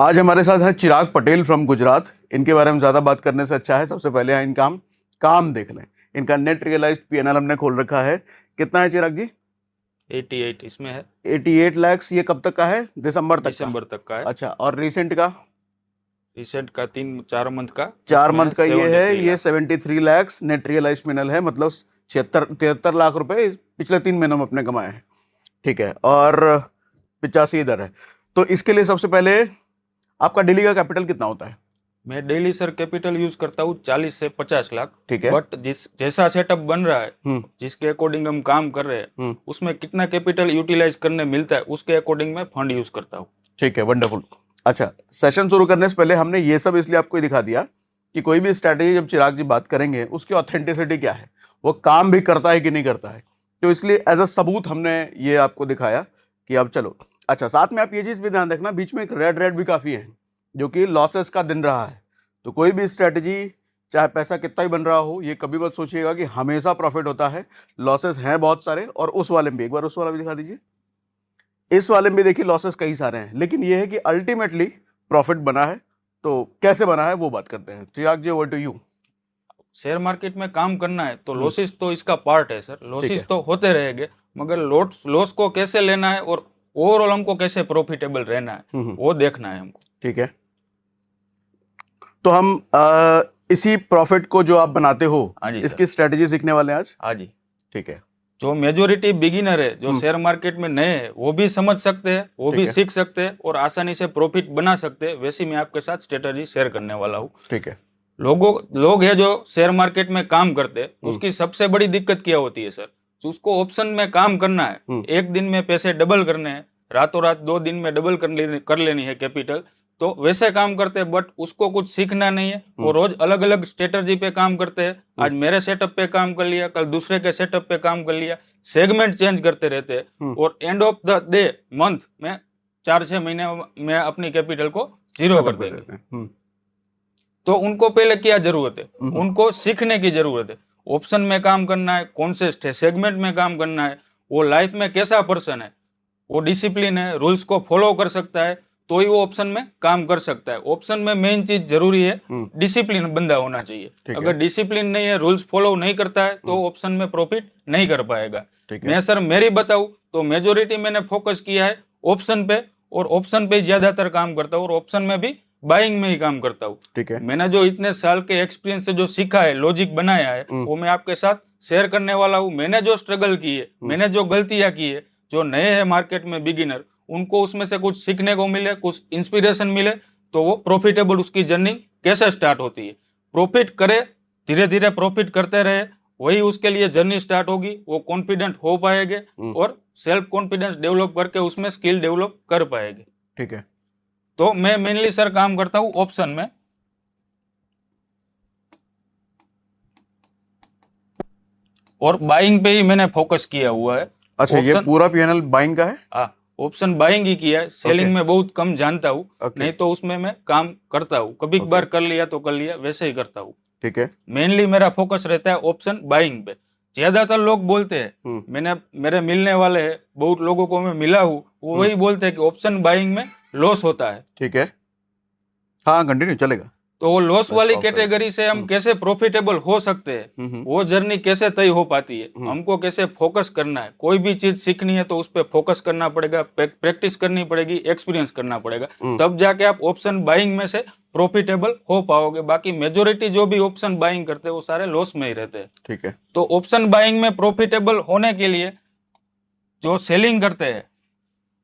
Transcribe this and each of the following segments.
आज हमारे साथ हैं चिराग पटेल फ्रॉम गुजरात। इनके बारे में ज़्यादा बात करने से अच्छा है सबसे पहले इनका हम काम देख लें। इनका नेट रियलाइज्ड पीएनएल हमने खोल रखा है। कितना है चिराग जी? 88 इसमें है। 88 लैक्स। ये कब तक का है? दिसंबर तक का है। अच्छा, और रिसेंट का? रिसेंट का 3-4 मंथ का। 4 मंथ का ये है। ये 73 73 लैक्स नेट रियलाइज्ड पीएनएल है, मतलब 73 लाख रुपए पिछले 3 महीनों में अपने कमाए हैं। ठीक है, और 85 इधर है। तो इसके लिए सबसे पहले आपका डेली का कैपिटल कितना होता है? मैं डेली सर कैपिटल यूज करता हूँ 40 से 50 लाख। ठीक है, बट जैसा सेटअप बन रहा है, जिसके अकॉर्डिंग हम काम कर रहे हैं, उसमें कितना कैपिटल यूटिलाइज करने मिलता है उसके अकॉर्डिंग मैं फंड यूज करता हूँ। ठीक है, वंडरफुल। अच्छा, सेशन शुरू करने से पहले हमने ये सब इसलिए आपको दिखा दिया कि कोई भी स्ट्रैटेजी जब चिराग जी बात करेंगे उसकी ऑथेंटिसिटी क्या है, वो काम भी करता है कि नहीं करता है। तो इसलिए एज अ सबूत हमने ये आपको दिखाया कि अब चलो। अच्छा, साथ में आप ये चीज़ भी ध्यान रखना, बीच में एक रेड भी काफ़ी है जो कि लॉसेस का दिन रहा है। तो कोई भी स्ट्रैटेजी चाहे पैसा कितना ही बन रहा हो, ये कभी मत सोचिएगा कि हमेशा प्रॉफिट होता है। लॉसेस हैं बहुत सारे, और उस वाले में भी, एक बार उस वाला भी दिखा दीजिए। इस वाले में भी देखिए लॉसेस कई सारे हैं, लेकिन ये है कि अल्टीमेटली प्रॉफिट बना है। तो कैसे बना है वो बात करते हैं। Chirag ji, over to you. Share market में काम करना है तो लॉसेस तो इसका पार्ट है सर। लॉसेस तो होते रहेंगे, मगर लॉस को कैसे लेना है और ओवरऑल हमको कैसे प्रॉफिटेबल रहना है वो देखना है हमको। ठीक है, तो हम इसी प्रॉफिट को जो आप बनाते हो इसकी स्ट्रेटेजी सीखने वाले हैं आज। हाँ जी, ठीक है। जो मेजोरिटी बिगिनर है, जो शेयर मार्केट में नए हैं, वो भी समझ सकते हैं, वो भी सीख सकते हैं और आसानी से प्रॉफिट बना सकते हैं। वैसे मैं आपके साथ स्ट्रेटेजी शेयर करने वाला हूँ। ठीक है। लोग है जो शेयर मार्केट में काम करते हैं, उसकी सबसे बड़ी दिक्कत क्या होती है सर? उसको ऑप्शन में काम करना है, एक दिन में पैसे डबल करने हैं, रातों रात 2 दिन में डबल कर लेनी है कैपिटल। तो वैसे काम करते हैं, बट उसको कुछ सीखना नहीं है। वो रोज अलग अलग स्ट्रेटजी पे काम करते हैं। आज मेरे सेटअप पे काम कर लिया, कल दूसरे के सेटअप पे काम कर लिया, सेगमेंट चेंज करते रहते हैं और end of the day month में 4-6 महीने में अपनी कैपिटल को जीरो कर देंगे। तो उनको पहले क्या जरूरत है? उनको सीखने की जरूरत है। ऑप्शन में काम करना है, कौन से सेगमेंट में काम करना है, वो लाइफ में कैसा पर्सन है, वो डिसिप्लिन है, रूल्स को फॉलो कर सकता है, तो ही वो ऑप्शन में काम कर सकता है। ऑप्शन में मेन चीज जरूरी है, डिसिप्लिन बंदा होना चाहिए। अगर डिसिप्लिन नहीं है, रूल्स फॉलो नहीं करता है, तो ऑप्शन में प्रॉफिट नहीं कर पाएगा। मैं सर मेरी बताऊं तो मेजोरिटी मैंने फोकस किया है ऑप्शन पे, और ऑप्शन पे ज्यादातर काम करता हूँ, और ऑप्शन में भी बाइंग में ही काम करता हूँ। ठीक है। मैंने जो इतने साल के एक्सपीरियंस से जो सीखा है, लॉजिक बनाया है, वो मैं आपके साथ शेयर करने वाला हूँ। मैंने जो स्ट्रगल की है, मैंने जो गलतियां की है, जो नए हैं मार्केट में बिगिनर, उनको उसमें से कुछ सीखने को मिले, कुछ इंस्पिरेशन मिले, तो वो प्रॉफिटेबल उसकी जर्नी कैसे स्टार्ट होती है। प्रॉफिट करे, धीरे धीरे प्रॉफिट करते रहे, वही उसके लिए जर्नी स्टार्ट होगी। वो कॉन्फिडेंट हो पाएंगे और सेल्फ कॉन्फिडेंस डेवलप करके उसमें स्किल डेवलप कर पाएंगे। ठीक है। तो मैं मेनली सर काम करता हूं ऑप्शन में, और बाइंग पे ही मैंने फोकस किया हुआ है। अच्छा, ये पूरा पीएनएल बाइंग का है? हाँ, ऑप्शन बाइंग ही किया है। सेलिंग में बहुत कम जानता हूँ, नहीं तो उसमें मैं काम करता हूँ। कभी बार कर लिया तो कर लिया, वैसे ही करता हूँ। ठीक है। मेनली मेरा फोकस रहता है ऑप्शन बाइंग पे। ज्यादातर लोग बोलते हैं, मेरे मिलने वाले हैं, बहुत लोगों को मैं मिला हूँ, वो वही बोलते हैं कि ऑप्शन बाइंग में लॉस होता है। ठीक है, हाँ कंटिन्यू चलेगा। तो वो लॉस वाली कैटेगरी से हम कैसे प्रॉफिटेबल हो सकते हैं, वो जर्नी कैसे तय हो पाती है, हमको कैसे फोकस करना है। कोई भी चीज सीखनी है तो उस पर फोकस करना पड़ेगा, प्रैक्टिस करनी पड़ेगी, एक्सपीरियंस करना पड़ेगा, तब जाके आप ऑप्शन बाइंग में से प्रॉफिटेबल हो पाओगे। बाकी मेजोरिटी जो भी ऑप्शन बाइंग करते हैं वो सारे लॉस में ही रहते हैं। ठीक है। तो ऑप्शन बाइंग में प्रॉफिटेबल होने के लिए जो सेलिंग करते हैं,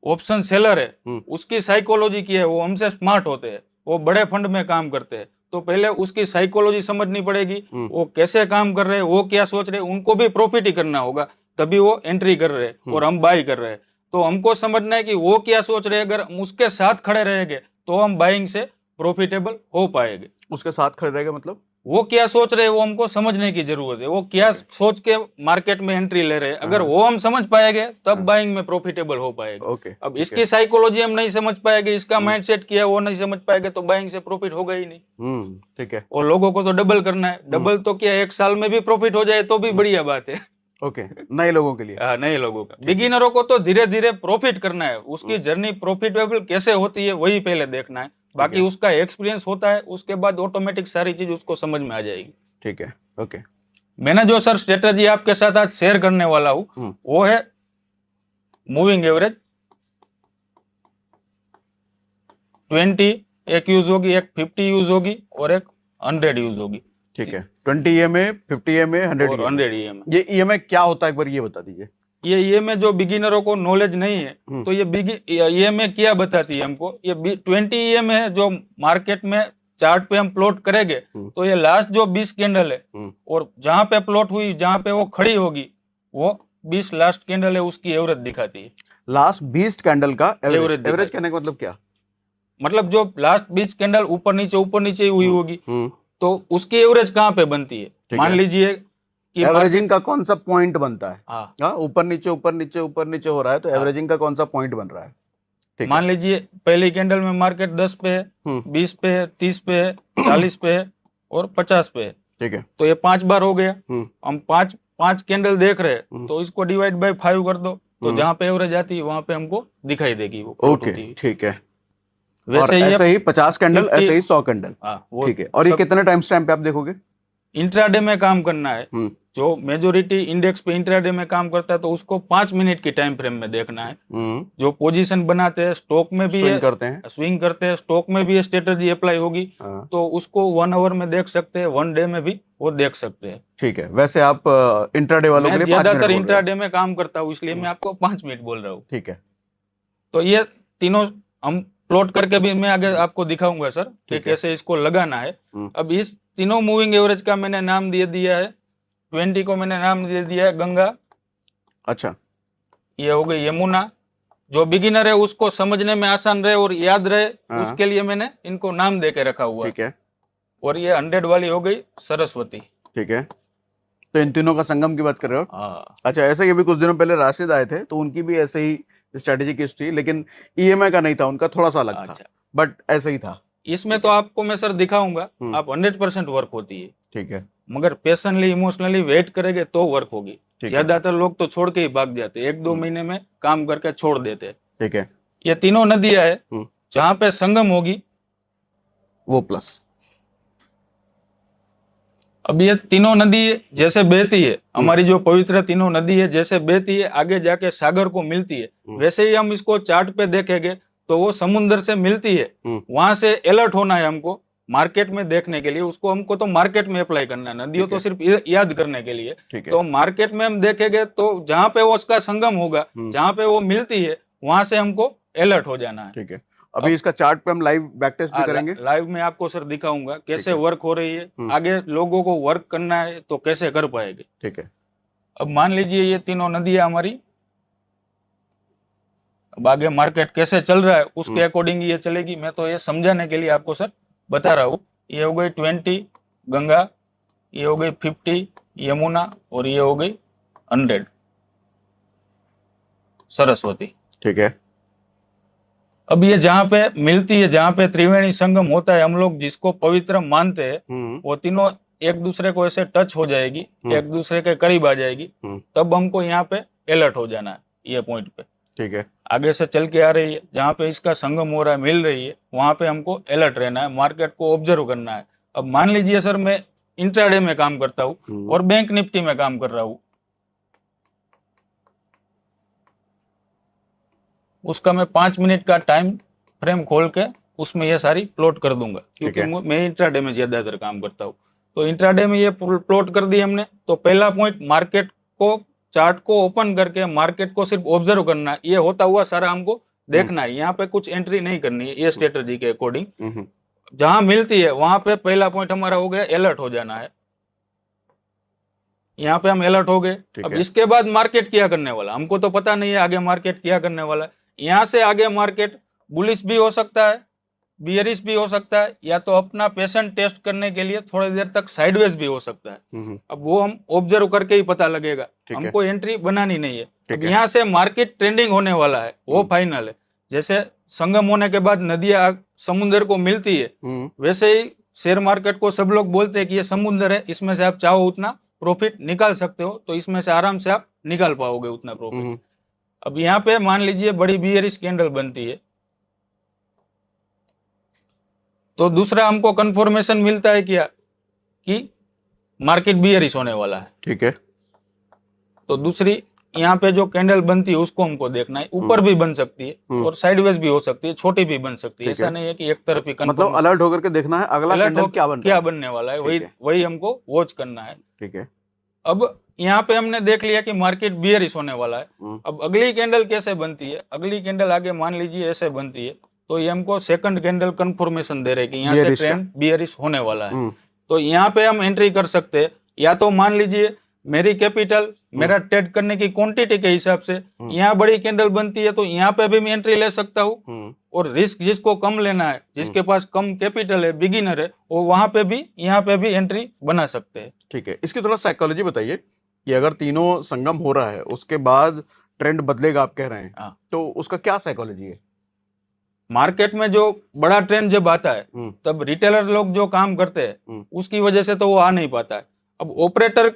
ऑप्शन सेलर है, उसकी साइकोलॉजी की है, वो हमसे स्मार्ट होते हैं, वो बड़े फंड में काम करते हैं। तो पहले उसकी साइकोलॉजी समझनी पड़ेगी, वो कैसे काम कर रहे हैं, वो क्या सोच रहे हैं, उनको भी प्रॉफिट ही करना होगा, तभी वो एंट्री कर रहे हैं और हम बाई कर रहे हैं। तो हमको समझना है कि वो क्या सोच रहे हैं। अगर हम उसके साथ खड़े रहेंगे तो हम बाइंग से प्रॉफिटेबल हो पाएंगे। उसके साथ खड़े रहेगा मतलब वो क्या सोच रहे हैं वो हमको समझने की जरूरत है। वो क्या सोच के मार्केट में एंट्री ले रहे हैं, अगर वो हम समझ पाएंगे तब बाइंग में प्रॉफिटेबल हो पाएगा। अब इसकी साइकोलॉजी हम नहीं समझ पाएंगे, इसका माइंडसेट क्या है वो नहीं समझ पाएंगे, तो बाइंग से प्रॉफिट होगा ही नहीं। ठीक है। और लोगों को तो डबल करना है। डबल तो क्या, 1 साल में भी प्रॉफिट हो जाए तो भी बढ़िया बात है। ओके, नए लोगों के लिए। नए लोगों का, बिगिनरों को तो धीरे धीरे प्रॉफिट करना है। उसकी जर्नी प्रॉफिटेबल कैसे होती है वही पहले देखना है, बाकी है। उसका एक्सपीरियंस होता है, उसके बाद ऑटोमेटिक सारी चीज उसको समझ में आ जाएगी। ठीक है, ओके। मैंने जो सर स्ट्रेटजी आपके साथ आज शेयर करने वाला हूँ वो है मूविंग एवरेज 20 एक यूज होगी, एक 50 यूज होगी और एक 100 यूज होगी। ठीक है, 20 EMA, 50 EMA, 100 और EMA। 100 EMA। ये EMA क्या होता है, एक बार ये बता दीजिए। ये EMA जो बिगिनरों को नॉलेज नहीं है तो ये EMA क्या बताती है हमको, ये 20 EMA है जो मार्केट में चार्ट पे हम प्लॉट करेंगे तो ये लास्ट जो 20 कैंडल है और जहां पे प्लॉट हुई, जहां पे वो खड़ी होगी, वो 20 लास्ट कैंडल है उसकी एवरेज दिखाती है। लास्ट 20 कैंडल का Average एवरेज दिखाई। कहने का मतलब क्या? मतलब जो लास्ट 20 कैंडल ऊपर नीचे ही हुई होगी तो उसकी एवरेज कहाँ पे बनती है। मान लीजिए कि एवरेजिंग का कौन सा पॉइंट बनता है? हाँ, ऊपर नीचे हो रहा है तो एवरेजिंग का कौन सा पॉइंट बन रहा है? ठीक मान लीजिए पहली कैंडल में मार्केट 10 पे है, 20 पे है, 30 पे है, 40 पे है और 50 पे है। ठीक है, तो ये 5 बार हो गया। हम पांच कैंडल देख रहे हैं तो इसको डिवाइड बाय 5 कर दो तो जहाँ पे एवरेज आती है वहां पे हमको दिखाई देगी वो plot ओके, होती है। ठीक है। वैसे और ये ऐसे ही 50 कैंडल, 50 ऐसे ही 100 कैंडल। वो ठीक है, और ये कितने टाइम स्टैम्प पे आप देखोगे? इंट्राडे में काम करना है। जो मेजोरिटी इंडेक्स पे इंट्राडे में काम करता है तो उसको 5 मिनट की टाइम फ्रेम में देखना है। जो पोजीशन बनाते हैं स्टॉक में भी स्विंग करते हैं, स्टॉक में भी ये स्ट्रेटजी अप्लाई होगी तो उसको 1 आवर में देख सकते हैं, 1 डे में भी वो देख सकते हैं। ठीक है, वैसे आप इंट्राडे वालों के लिए 5 मिनट ज्यादातर बोल रहे हो। इंट्राडे में काम करता हूँ इसलिए मैं आपको 5 मिनट बोल रहा हूँ। ठीक है, तो ये तीनों हम प्लॉट करके भी मैं आगे आपको दिखाऊंगा सर कि कैसे इसको लगाना है। अब इस तीनों मूविंग एवरेज का मैंने नाम दे दिया है। 20 को मैंने नाम दे दिया है गंगा। अच्छा, ये हो गई यमुना। जो बिगिनर है उसको समझने में आसान रहे और याद रहे उसके लिए मैंने इनको नाम दे के रखा हुआ है। ठीक है। और ये 100 वाली हो गई सरस्वती। ठीक है, तो इन तीनों का संगम की बात कर रहे हो? हाँ। अच्छा, ऐसे ही अभी कुछ दिनों पहले राशिद आए थे तो उनकी भी ऐसे ही स्ट्रेटेजी की थी, लेकिन EMI का नहीं था, उनका थोड़ा सा अलग था, बट ऐसे ही था। इसमें तो आपको मैं सर दिखाऊंगा, आप 100% वर्क होती है। ठीक है, मगर पेशेंटली इमोशनली वेट करेंगे तो वर्क होगी। ज्यादातर लोग तो छोड़ के ही भाग जाते हैं, 1-2 महीने में काम करके छोड़ देते हैं। ठीक है, ये तीनों नदियां है जहां पे संगम होगी वो प्लस। अब ये तीनों नदी जैसे बहती है, हमारी जो पवित्र तीनों नदी है जैसे बहती है आगे जाके सागर को मिलती है, वैसे ही हम इसको चार्ट पे देखेंगे तो वो समुद्र से मिलती है। वहां से अलर्ट होना है हमको मार्केट में देखने के लिए। उसको हमको तो मार्केट में अप्लाई करना है, नदियों तो सिर्फ याद करने के लिए। तो मार्केट में हम देखेंगे तो जहां पे वो उसका संगम होगा, जहां पे वो मिलती है, वहां से हमको अलर्ट हो जाना है। ठीक है, अभी इसका चार्ट पे हम लाइव बैक टेस्ट भी करेंगे। लाइव में आपको सर दिखाऊंगा कैसे वर्क हो रही है। आगे लोगों को वर्क करना है तो कैसे कर पाएंगे। ठीक है, अब मान लीजिए ये तीनों नदियां हमारी, अब आगे मार्केट कैसे चल रहा है उसके अकॉर्डिंग ये चलेगी। मैं तो ये समझाने के लिए आपको सर बता रहा हूँ। ये हो गई 20 गंगा, ये हो गई 50 यमुना और ये हो गई 100 सरस्वती। ठीक है, अब ये जहाँ पे मिलती है, जहाँ पे त्रिवेणी संगम होता है, हम लोग जिसको पवित्र मानते हैं, वो तीनों एक दूसरे को ऐसे टच हो जाएगी, एक दूसरे के करीब आ जाएगी, तब हमको यहाँ पे अलर्ट हो जाना है ये पॉइंट पे। ठीक है, आगे से चल के आ रही है, जहाँ पे इसका संगम हो रहा है, मिल रही है, वहां पे हमको अलर्ट रहना है, मार्केट को ऑब्जर्व करना है। अब मान लीजिए सर मैं इंट्राडे में काम करता हूँ और बैंक निफ्टी में काम कर रहा हूँ, उसका मैं 5 मिनट का टाइम फ्रेम खोल के उसमें ये सारी प्लॉट कर दूंगा, क्योंकि मैं इंट्राडे में ज्यादातर काम करता हूँ। तो इंट्राडे में ये प्लॉट कर दी हमने। तो पहला पॉइंट, मार्केट को चार्ट को ओपन करके मार्केट को सिर्फ ऑब्जर्व करना है। ये होता हुआ सारा हमको देखना है, यहाँ पे कुछ एंट्री नहीं करनी है। ये स्ट्रेटजी के अकॉर्डिंग जहां मिलती है वहां पे पहला पॉइंट हमारा हो गया अलर्ट हो जाना है। यहाँ पे हम अलर्ट हो गए। अब इसके बाद मार्केट क्या करने वाला हमको तो पता नहीं है, आगे मार्केट क्या करने वाला है। यहाँ से आगे मार्केट बुलिश भी हो सकता है, बियरिश भी हो सकता है, या तो अपना पेशेंट टेस्ट करने के लिए थोड़ी देर तक साइडवेज भी हो सकता है। अब वो हम ऑब्जर्व करके ही पता लगेगा, हमको एंट्री बनानी नहीं है। अब यहाँ से मार्केट ट्रेंडिंग होने वाला है, वो फाइनल है। जैसे संगम होने के बाद नदियां समुद्र को मिलती है, वैसे ही शेयर मार्केट को सब लोग बोलते हैं कि ये समुद्र है, इसमें से आप चाहो उतना प्रॉफिट निकाल सकते हो, तो इसमें से आराम से आप निकाल पाओगे उतना प्रॉफिट। अब यहाँ पे मान लीजिए बड़ी बियरिश कैंडल बनती है, तो दूसरा हमको कंफर्मेशन मिलता है क्या कि मार्केट बियरिश होने वाला है। ठीक है। तो दूसरी यहाँ पे जो कैंडल बनती है उसको हमको देखना है, ऊपर भी बन सकती है और साइडवेज भी हो सकती है, छोटी भी बन सकती है, ठीक ऐसा है। नहीं है कि एक तरफ ही मतलब अलर्ट होकर के देखना है अगला अलर्ट कैंडल हो क्या बन रहा क्या है। बनने वाला है, ठीक वही है। वही हमको वॉच करना है। ठीक है। अब यहाँ पे हमने देख लिया कि मार्केट बियरिश होने वाला है। हम्म, अब अगली कैंडल कैसे बनती है, अगली कैंडल आगे मान लीजिए ऐसे बनती है, तो ये हमको सेकंड कैंडल कंफर्मेशन दे रहे हैं कि यहाँ से Bearish का। ट्रेंड बियरिश होने वाला है। हम्म, तो यहाँ पे हम एंट्री कर सकते हैं, या तो मान लीजिए मेरी कैपिटल मेरा ट्रेड करने की क्वांटिटी के हिसाब से यहाँ बड़ी कैंडल बनती है तो यहाँ पे भी मैं एंट्री ले सकता हूँ, और रिस्क जिसको कम लेना है, जिसके पास कम कैपिटल है, बिगिनर है, वो वहां पे भी यहाँ पे भी एंट्री बना सकते हैं। ठीक है। इसकी थोड़ा साइकोलॉजी बताइए कि अगर तीनों संगम हो रहा है उसके बाद ट्रेंड बदलेगा आप कह रहे हैं, हाँ। तो उसका क्या साइकोलॉजी है। मार्केट में जो बड़ा ट्रेंड जब आता है तब रिटेलर लोग जो काम करते हैं उसकी वजह से तो वो आ नहीं पाता है। अब ऑपरेटर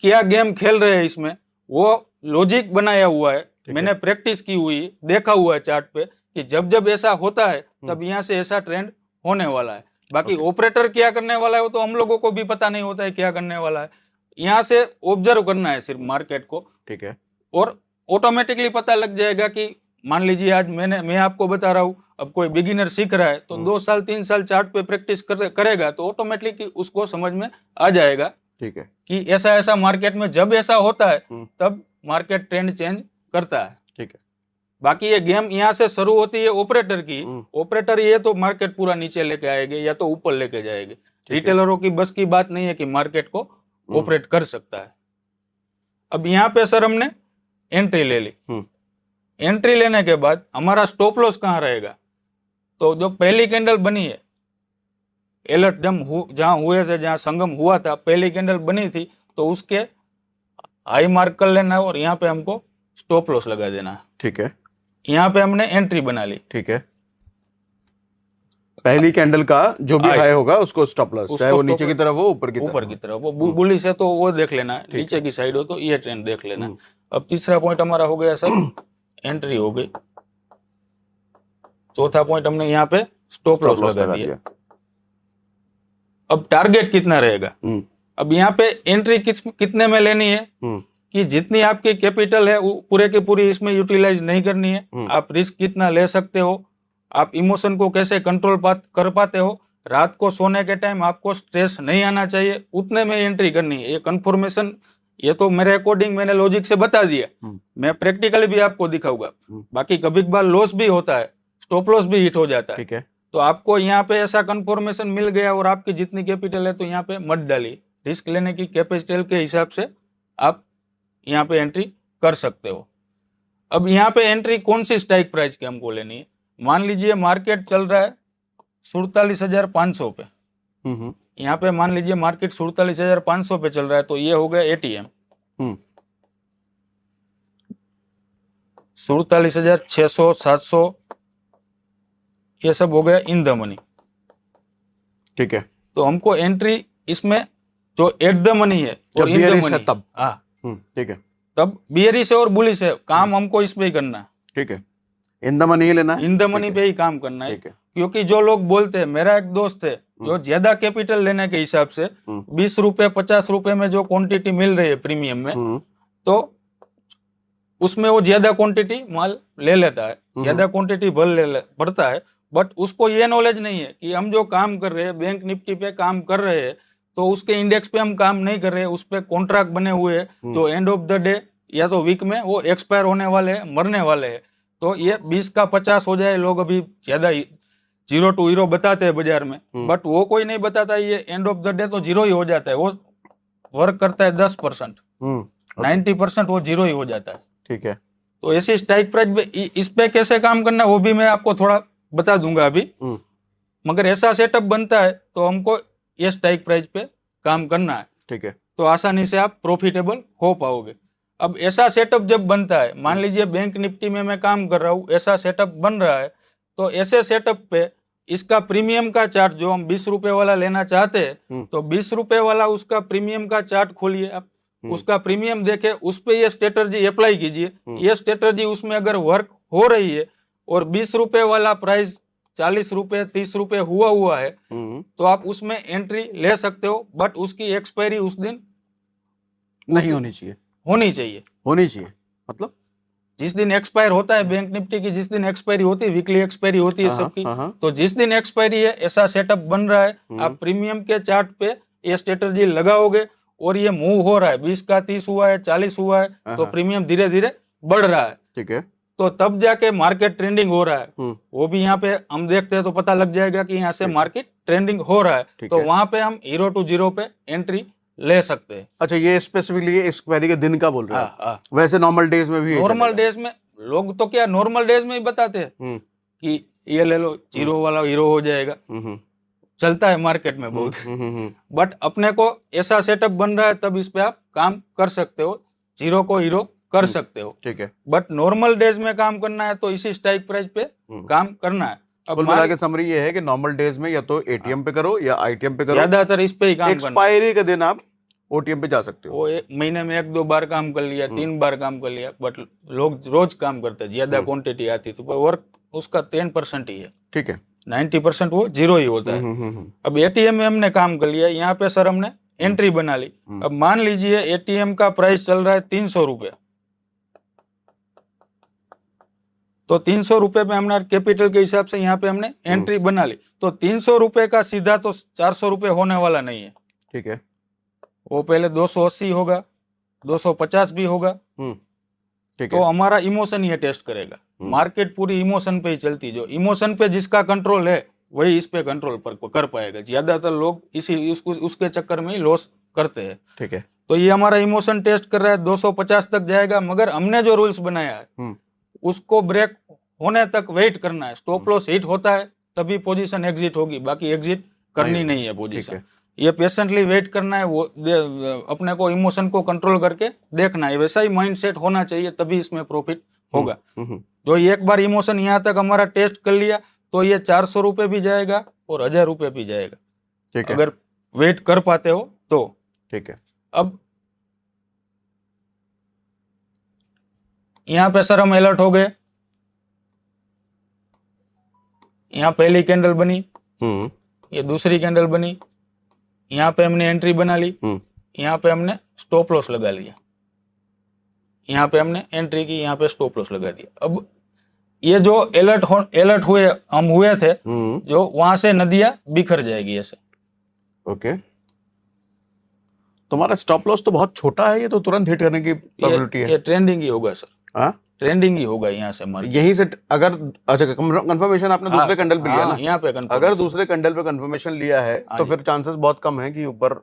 क्या गेम खेल रहे हैं इसमें, वो लॉजिक बनाया हुआ है, मैंने प्रैक्टिस की हुई, देखा हुआ है चार्ट पे कि जब जब ऐसा होता है तब यहाँ से ऐसा ट्रेंड होने वाला है। बाकी ऑपरेटर क्या करने वाला है वो तो हम लोगों को भी पता नहीं होता है क्या करने वाला है, यहाँ से ऑब्जर्व करना है सिर्फ मार्केट को। ठीक है। और ऑटोमेटिकली पता लग जाएगा कि मान लीजिए आज मैं आपको बता रहा हूँ, अब कोई बिगिनर सीख रहा है तो 2 साल 3 साल चार्ट पे प्रैक्टिस करेगा तो ऑटोमेटिकली उसको समझ में आ जाएगा। ठीक है। कि ऐसा ऐसा मार्केट में जब ऐसा होता है तब मार्केट ट्रेंड चेंज करता है। ठीक है। बाकी ये गेम यहाँ से शुरू होती है ऑपरेटर की, ऑपरेटर ये तो मार्केट पूरा नीचे लेके आएंगे या तो ऊपर लेके जाएंगे। रिटेलरों की बस की बात नहीं है कि मार्केट को ऑपरेट कर सकता है। अब यहाँ पे सर हमने एंट्री ले ली, एंट्री लेने के बाद हमारा स्टॉप लॉस कहाँ रहेगा, तो जो पहली कैंडल बनी है अलर्ट जहां हुए थे, जहां संगम हुआ था, पहली कैंडल बनी थी तो उसके हाई मार्क कर लेना है और यहाँ पे हमको स्टॉप लॉस लगा देना है। ठीक है। यहाँ पे हमने एंट्री बना ली। ठीक है। पहली कैंडल का जो भी हाई होगा उसको स्टॉप लॉस, चाहे वो नीचे की तरफ हो ऊपर की तरफ वो बुलिश है तो वो देख लेना है, नीचे की साइड हो तो ये ट्रेंड देख लेना है। अब तीसरा पॉइंट हमारा हो गया सर एंट्री हो गई। चौथा पॉइंट हमने यहाँ पे स्टॉप लॉस लगा दिया। अब टारगेट कितना रहेगा, अब यहाँ पे एंट्री कितने में लेनी है कि जितनी आपकी कैपिटल है पूरे की पूरी इसमें यूटिलाइज नहीं करनी है। आप रिस्क कितना ले सकते हो, आप इमोशन को कैसे कंट्रोल कर पाते हो, रात को सोने के टाइम आपको स्ट्रेस नहीं आना चाहिए, उतने में एंट्री करनी है। ये कंफर्मेशन ये तो मेरे अकॉर्डिंग मैंने लॉजिक से बता दिया, मैं प्रैक्टिकली भी आपको दिखाऊंगा। बाकी कभी कभार लॉस भी होता है, स्टॉप लॉस भी हिट हो जाता है। ठीक है। तो आपको यहाँ पे ऐसा कंफर्मेशन मिल गया और आपकी जितनी कैपिटल है तो यहाँ पे मत डालिए, रिस्क लेने की कैपिटल के हिसाब से आप यहाँ पे एंट्री कर सकते हो। अब यहाँ पे एंट्री कौन सी स्ट्राइक प्राइस की हमको लेनी है, मान लीजिए मार्केट चल रहा है 47,500 पे, यहाँ पे मान लीजिए मार्केट 47,500 पे चल रहा है तो ये हो गया एटीएम। 47,600 700 ये सब हो गया इन द मनी। ठीक है। तो हमको एंट्री इसमें जो एट द मनी है और इन द मनी तब, हाँ ठीक है, तब बियरिश है और बुलिश है, काम हमको इस पे ही करना है। ठीक है। इन द मनी ही लेना है, इन द मनी पे ही काम करना है। क्योंकि जो लोग बोलते हैं, मेरा एक दोस्त है जो ज्यादा कैपिटल लेने के हिसाब से 20 रुपए 50 रुपए में जो क्वांटिटी मिल रही है प्रीमियम में, तो उसमें वो ज्यादा क्वांटिटी माल ले लेता है, ज्यादा क्वांटिटी भरता है, बट उसको ये नॉलेज नहीं है कि हम जो काम कर रहे हैं बैंक निफ्टी पे काम कर रहे हैं तो उसके इंडेक्स पे हम काम नहीं कर रहे हैं, उस पे कॉन्ट्रैक्ट बने हुए हैं जो एंड ऑफ द डे या तो वीक में वो एक्सपायर होने वाले हैं, मरने वाले हैं। तो ये 20 का 50 हो जाए, लोग अभी ज्यादा 0 to हीरो बताते हैं बाजार में, बट वो कोई नहीं बताता ये एंड ऑफ द डे तो 0 ही हो जाता है। वो वर्क करता है 10%, 90% वो 0 ही हो जाता है। ठीक है। तो ऐसी स्ट्राइक प्राइस इस पे कैसे काम करना है वो भी मैं आपको थोड़ा बता दूंगा अभी, मगर ऐसा सेटअप बनता है तो हमको ये स्ट्राइक प्राइस पे काम करना है। ठीक है। तो आसानी से आप प्रॉफिटेबल हो पाओगे। अब ऐसा सेटअप जब बनता है, मान लीजिए बैंक निफ्टी में मैं काम कर रहा हूँ, ऐसा सेटअप बन रहा है, तो ऐसे सेटअप पे इसका प्रीमियम का चार्ट जो हम 20 रुपए वाला लेना चाहते हैं तो 20 रुपए वाला उसका प्रीमियम का चार्ट खोलिए आप, उसका प्रीमियम देखे, उस पे ये स्ट्रेटजी अप्लाई कीजिए। ये स्ट्रेटजी उसमें अगर वर्क हो रही है और 20 रुपए वाला प्राइस ₹40 ₹30 हुआ है तो आप उसमें एंट्री ले सकते हो, बट उसकी एक्सपायरी उस दिन नहीं होनी चाहिए। होनी चाहिए। मतलब जिस दिन एक्सपायर होता है बैंक निफ्टी की, जिस दिन एक्सपायरी होती है, वीकली एक्सपायरी होती है सबकी, तो जिस दिन एक्सपायरी है ऐसा सेटअप बन रहा है, आप प्रीमियम के चार्ट पे ये स्ट्रेटजी लगाओगे और ये मूव हो रहा है, 20 का 30 हुआ है, 40 हुआ है, तो प्रीमियम धीरे धीरे बढ़ रहा है। ठीक है। तो तब जाके मार्केट ट्रेंडिंग हो रहा है, वो भी यहाँ पे हम देखते हैं तो पता लग जाएगा कि यहाँ से मार्केट ट्रेंडिंग हो रहा है, तो वहां पे हम 0 to 0 पे एंट्री ले सकते हैं। अच्छा, ये स्पेसिफिकली एक्सपायरी के दिन का बोल रहे हैं? वैसे नॉर्मल डेज में भी? नॉर्मल डेज में लोग तो क्या नॉर्मल डेज में ही बताते हैं कि ये ले लो, 0 वाला हीरो हो जाएगा, चलता है मार्केट में बहुत। बट अपने को ऐसा सेटअप बन रहा है, तब इस पे आप काम कर सकते हो, 0 को हीरो कर सकते हो। ठीक है। बट नॉर्मल डेज में काम करना है तो इसी स्ट्राइक प्राइस पे काम करना है। अब कुल मिला के समरी ये है कि नॉर्मल डेज में या तो एटीएम पे करो या आईटीएम पे करो, ज्यादातर इस पे ही काम करना है। एक्सपायरी के दिन आप ओटीएम पे जा सकते हो। वो एक महीने में 1-2 बार काम कर लिया, 3 बार काम कर लिया, बट लोग रोज काम करते हैं, ज्यादा क्वांटिटी आती तो वर्क उसका 10% ही है। ठीक है। 90% वो 0 ही होता है। अब एटीएम में हमने काम कर लिया, यहाँ पे सर हमने एंट्री बना ली। अब मान लीजिए एटीएम का प्राइस चल रहा है ₹300, तो ₹300 में हमने कैपिटल के हिसाब से यहाँ पे हमने एंट्री बना ली, तो ₹300 का सीधा तो ₹400 होने वाला नहीं है। ठीक है। वो पहले 280 होगा, 250 भी होगा। ठीक तो है। हमारा इमोशन ये टेस्ट करेगा। मार्केट पूरी इमोशन पे ही चलती, जो इमोशन पे जिसका कंट्रोल है वही इस पे कंट्रोल कर पाएगा। ज्यादातर लोग उसके चक्कर में ही लॉस करते हैं। ठीक है। तो ये हमारा इमोशन टेस्ट कर रहा है, 250 तक जाएगा, मगर हमने जो रूल्स बनाया है उसको ब्रेक होने तक वेट करना है। स्टॉप लॉस हिट होता है तभी पोजीशन एग्जिट होगी, बाकी एग्जिट करनी नहीं है पोजीशन। ये पेशेंटली वेट करना है, वो अपने को इमोशन को कंट्रोल करके देखना है। वैसा ही माइंडसेट होना चाहिए, तभी इसमें प्रॉफिट होगा। जो एक बार इमोशन यहाँ तक हमारा टेस्ट कर लिया तो ये ₹400 भी जाएगा और ₹1000 भी जाएगा। ठीक है। अगर वेट कर पाते हो तो। ठीक है। अब यहाँ पे सर हम अलर्ट हो गए, यहाँ पहली कैंडल बनी, ये दूसरी कैंडल बनी, यहाँ पे हमने एंट्री बना ली, यहाँ पे हमने स्टॉप लॉस लगा लिया, यहाँ पे हमने एंट्री की, यहाँ पे स्टॉप लॉस लगा दिया। अब ये जो अलर्ट हुए थे, जो वहां से नदियां बिखर जाएगी ऐसे। ओके। तुम्हारा स्टॉप लॉस तो बहुत छोटा है, ये तो तुरंत हिट करने की प्रोबेबिलिटी है। ये ट्रेंडिंग ही होगा सर। हाँ, ट्रेंडिंग ही होगा यहाँ से मार्केट। यहीं से अगर अच्छा कंफर्मेशन आपने दूसरे कैंडल पे लिया ना, यहाँ पे अगर दूसरे कैंडल पे कंफर्मेशन लिया है तो फिर चांसेस बहुत कम है कि ऊपर,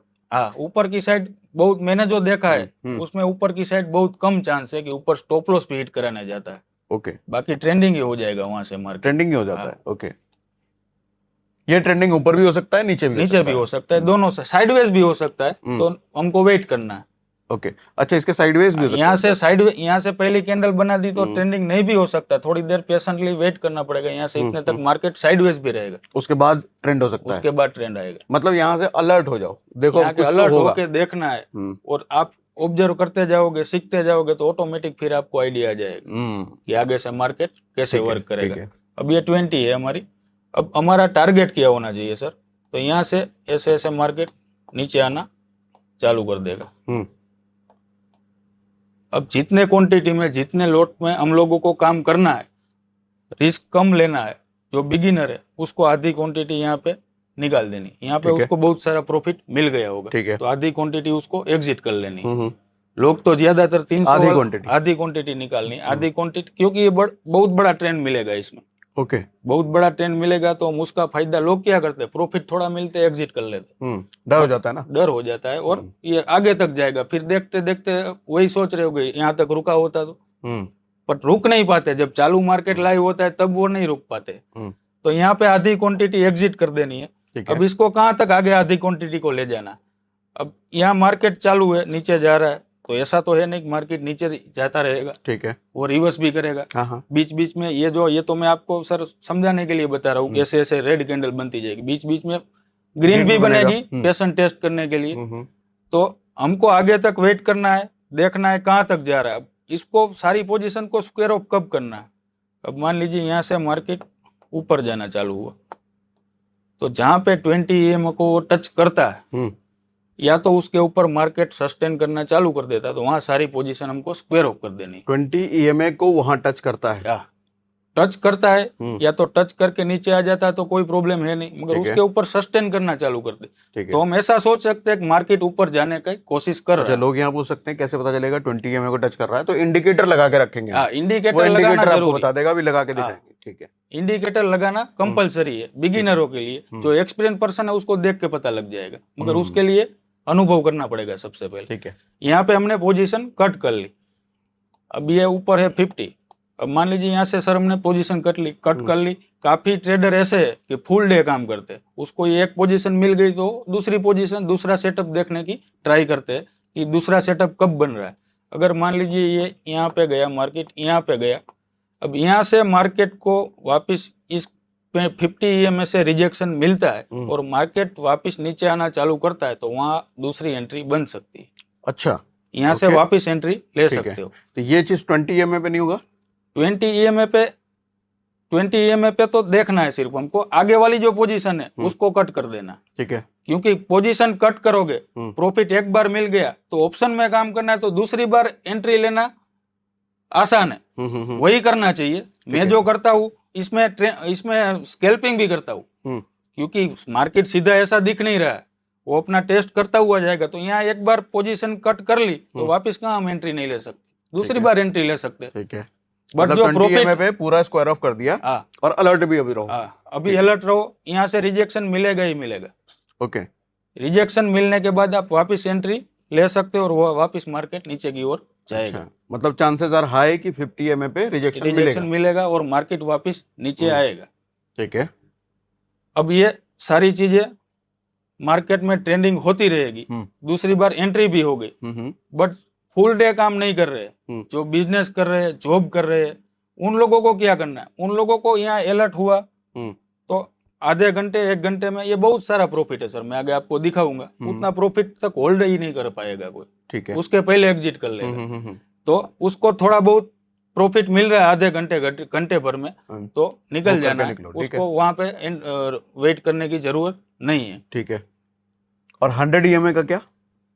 ऊपर की साइड बहुत, मैंने जो देखा है उसमें ऊपर की साइड बहुत कम चांस है कि ऊपर स्टॉप लॉस भी हिट कराने जाता है। ओके। बाकी ट्रेंडिंग ही हो जाएगा वहां से मार्केट। ट्रेंडिंग ही हो जाता है। ओके। ये ट्रेंडिंग ऊपर भी हो सकता है, नीचे भी हो सकता है, दोनों से साइडवेज भी हो सकता है, तो हमको वेट करना है। ओके। अच्छा, इसके साइडवेज भी हो सकता है? यहाँ से पहली कैंडल बना दी तो ट्रेंडिंग नहीं भी हो सकता, थोड़ी देर पेशेंटली वेट करना पड़ेगा, यहाँ से इतने तक मार्केट साइडवेज भी रहेगा, उसके बाद ट्रेंड हो सकता है, उसके बाद ट्रेंड आएगा। मतलब यहाँ से अलर्ट हो जाओ, देखो अलर्ट होके देखना है, और आप ऑब्जर्व करते जाओगे, सीखते जाओगे, तो ऑटोमेटिक फिर आपको आइडिया आ जाएगा कि आगे से मार्केट कैसे वर्क करेगा। अब ये 20 है हमारी। अब हमारा टारगेट क्या होना चाहिए सर? तो यहाँ से ऐसे ऐसे मार्केट नीचे आना चालू कर देगा। अब जितने क्वांटिटी में, जितने लॉट में हम लोगों को काम करना है, रिस्क कम लेना है, जो बिगिनर है उसको आधी क्वांटिटी यहाँ पे निकाल देनी। यहाँ पे उसको बहुत सारा प्रॉफिट मिल गया होगा, तो आधी क्वांटिटी उसको एग्जिट कर लेनी। लोग तो ज्यादातर 300 आधी क्वांटिटी निकालनी, आधी क्वांटिटी, क्योंकि ये बहुत बड़ा ट्रेंड मिलेगा इसमें। ओके। बहुत बड़ा ट्रेंड मिलेगा तो हम उसका फायदा, लोग क्या करते हैं, प्रॉफिट थोड़ा मिलते एग्जिट कर लेते, डर हो जाता है ना, डर हो जाता है, और ये आगे तक जाएगा। फिर देखते देखते वही सोच रहे होगे यहाँ तक रुका होता तो, पर रुक नहीं पाते। जब चालू मार्केट लाइव होता है तब वो नहीं रुक पाते। तो यहाँ पे आधी क्वांटिटी एग्जिट कर देनी है। अब इसको कहाँ तक आगे आधी क्वांटिटी को ले जाना। अब यहाँ मार्केट चालू है, नीचे जा रहा है, तो ऐसा तो है नहीं मार्केट नीचे जाता रहेगा, ठीक है, वो रिवर्स भी करेगा। बीच बीच में ये तो मैं आपको सर समझाने के लिए बता रहा हूँ, कैसे ऐसे रेड कैंडल बनती जाएगी, बीच बीच में ग्रीन भी बनेगी, पेशेंट टेस्ट करने के लिए। तो हमको आगे तक वेट करना है, देखना है कहाँ तक जा रहा है। इसको सारी पोजीशन को स्क्वायर ऑफ कब करना है। अब मान लीजिए यहाँ से मार्केट ऊपर जाना चालू हुआ। तो जहां पे 20 EMA को वो टच करता है, या तो उसके ऊपर मार्केट सस्टेन करना चालू कर देता है, तो वहां सारी पोजीशन हमको स्क्वायर ऑफ कर देनी। 20 EMA को वहां टच करता है, टच करता है, या तो टच करके नीचे आ जाता है तो कोई प्रॉब्लम है नहीं, मगर उसके ऊपर सस्टेन करना चालू कर दे तो हम ऐसा सोच सकते हैं कि मार्केट ऊपर जाने की कोशिश कर रहा है। लोग यहाँ पूछ सकते हैं कैसे पता चलेगा 20 EMA को टच कर रहा है, तो इंडिकेटर लगा के रखेंगे। इंडिकेटर लगाना आपको बता देगा, भी लगा के दिखाएंगे। ठीक है, इंडिकेटर लगाना कंपलसरी है बिगिनरों के लिए। जो एक्सपीरियंस पर्सन है उसको देख के पता लग जाएगा, मगर उसके लिए अनुभव करना पड़ेगा सबसे पहले। ठीक है, यहाँ पे हमने पोजीशन कट कर ली, अब ये ऊपर है 50। अब मान लीजिए यहाँ से सर हमने पोजीशन कट कर ली। काफी ट्रेडर ऐसे है कि फुल डे काम करते हैं, उसको ये एक पोजीशन मिल गई तो दूसरी पोजीशन, दूसरा सेटअप देखने की ट्राई करते हैं कि दूसरा सेटअप कब बन रहा है। अगर मान लीजिए ये यहाँ पे गया मार्केट, यहाँ पे गया, अब यहाँ से मार्केट को वापस इस 50 EMA से रिजेक्शन मिलता है और मार्केट वापस नीचे आना चालू करता है, तो वहाँ दूसरी एंट्री बन सकती है। अच्छा, यहाँ से वापस एंट्री ले सकते हो। तो ये चीज 20 EMA पे नहीं होगा? 20 EMA पे तो देखना है सिर्फ हमको, आगे वाली जो पोजीशन है उसको कट कर देना। ठीक है, क्योंकि पोजीशन कट करोगे, प्रॉफिट एक बार मिल गया तो ऑप्शन में काम करना है, तो दूसरी बार एंट्री लेना आसान है, वही करना चाहिए। मैं जो करता हूँ इसमें स्कैल्पिंग भी करता हूँ, क्योंकि मार्केट सीधा ऐसा दिख नहीं रहा है, वो अपना टेस्ट करता हुआ जाएगा। तो यहाँ एक बार पोजीशन कट कर ली तो वापस कहाँ हम एंट्री नहीं ले सकते, दूसरी बार एंट्री ले सकते। ठीक है, बट मतलब जो प्रॉफिट पे पूरा स्क्वायर ऑफ कर दिया, और अलर्ट भी अभी रहो। अभी अलर्ट रहो, यहाँ से रिजेक्शन मिलेगा ही मिलेगा। ओके, रिजेक्शन मिलने के बाद आप वापस एंट्री ले सकते हो और वो वापस मार्केट नीचे की ओर जाएगा। अच्छा, मतलब चांसेस आर हाई कि 50 EMA पे रिजेक्शन मिलेगा और मार्केट वापस नीचे आएगा। ठीक है, अब ये सारी चीजें मार्केट में ट्रेंडिंग होती रहेगी, दूसरी बार एंट्री भी हो गई, बट फुल डे काम नहीं कर रहे, जो बिजनेस कर रहे हैं, जॉब कर रहे हैं, उन लोगों को क्या करना है? उन लोगों को यहाँ अलर्ट हुआ तो आधे घंटे 1 घंटे में ये बहुत सारा प्रॉफिट है सर, मैं आगे आपको दिखाऊंगा, उतना प्रॉफिट तक होल्ड ही नहीं कर पाएगा कोई। ठीक है, उसके पहले एग्जिट कर लेगा। तो उसको थोड़ा बहुत प्रॉफिट मिल रहा है आधे घंटे भर में, तो निकल जाना है, उसको वहां पे वेट करने की जरूरत नहीं है। ठीक है, और 100 EMA का क्या?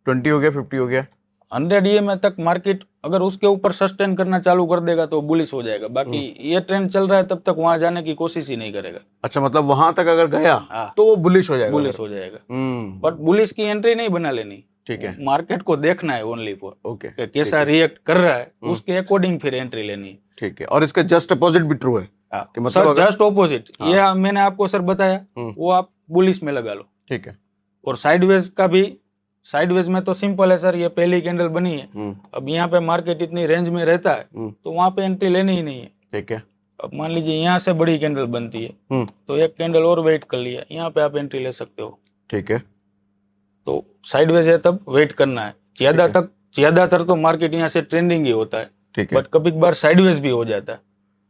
20 हो गया, 50 हो गया, 100 EMA तक मार्केट अगर उसके ऊपर सस्टेन करना चालू कर देगा तो बुलिश हो जाएगा, बाकी ये ट्रेंड चल रहा है तब तक वहां जाने की कोशिश ही नहीं करेगा। अच्छा, मतलब वहां तक अगर गया तो वो बुलिश हो जाएगा, बट बुलिश की एंट्री नहीं बना लेनी। ठीक है, मार्केट को देखना है ओनली फॉर, ओके, कैसा रिएक्ट कर रहा है उसके अकॉर्डिंग फिर एंट्री लेनी है। ठीक है, और इसका जस्ट अपोजिट भी ट्रू है कि मतलब जस्ट ऑपोजिट, ये मैंने आपको सर बताया, वो आप बुलिश में लगा लो। ठीक है, और साइडवेज का भी, साइडवेज में तो सिंपल है सर, ये पहली कैंडल बनी है, अब यहाँ पे मार्केट इतनी रेंज में रहता है तो वहां पे एंट्री लेनी ही नहीं है। ठीक है, अब मान लीजिए यहाँ से बड़ी कैंडल बनती है तो एक कैंडल और वेट कर लिया, यहाँ पे आप एंट्री ले सकते हो। ठीक है, तो साइडवेज है तब वेट करना है, ज्यादातर तो मार्केट यहाँ से ट्रेंडिंग ही होता है, बट कभी बार साइडवेज भी हो जाता है।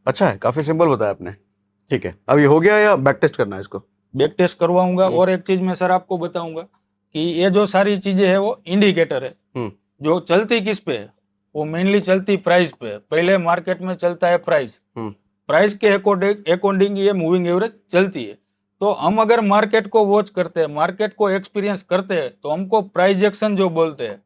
अच्छा है, काफी सिंपल बताया आपने। ठीक है, अब ये हो गया या बैक टेस्ट करना है इसको? बैक टेस्ट करवाऊंगा। और एक चीज मैं सर आपको बताऊंगा कि ये जो सारी चीजें है वो इंडिकेटर है, जो चलती किस पे है, वो मेनली चलती प्राइस पे। पहले मार्केट में चलता है प्राइस के अकॉर्डिंग ये मूविंग एवरेज चलती है। तो हम अगर मार्केट को वॉच करते हैं, मार्केट को एक्सपीरियंस करते हैं, तो हमको प्राइस एक्शन जो बोलते हैं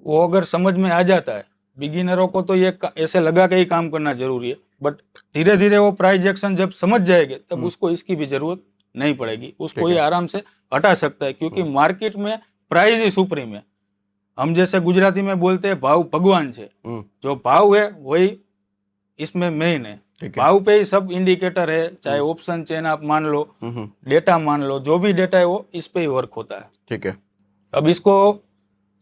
वो अगर समझ में आ जाता है, बिगिनरों को तो ये ऐसे लगा के ही काम करना जरूरी है, बट धीरे धीरे वो प्राइस एक्शन जब समझ जाएंगे तब उसको इसकी भी जरूरत नहीं पड़ेगी, उसको ये आराम से हटा सकता है, क्योंकि मार्केट में प्राइस ही सुप्रीम है। हम जैसे गुजराती में बोलते हैं भाव भगवान है, जो भाव है वही इसमें मेन है, भाव पे ही सब इंडिकेटर है, चाहे ऑप्शन चेन आप मान लो, डेटा मान लो, जो भी डेटा है वो इस पे ही वर्क होता है। ठीक है, अब इसको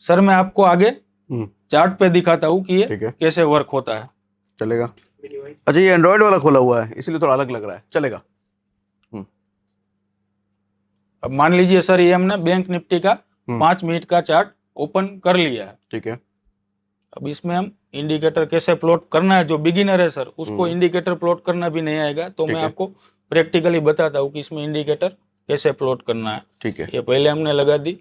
सर मैं आपको आगे चार्ट पे दिखाता हूँ कि ये कैसे वर्क होता है। चलेगा? अच्छा, ये एंड्रॉइड वाला खोला हुआ है इसलिए थोड़ा अलग लग रहा है, चलेगा? अब मान लीजिए सर ये हमने बैंक निफ्टी का 5 मिनट का चार्ट ओपन कर लिया है। ठीक है, अब इसमें हम इंडिकेटर कैसे प्लॉट करना है, जो बिगिनर है सर उसको इंडिकेटर प्लॉट करना भी नहीं आएगा, तो मैं आपको प्रैक्टिकली बताता हूँ कि इसमें इंडिकेटर कैसे प्लॉट करना है। ठीक है, ये पहले हमने लगा दी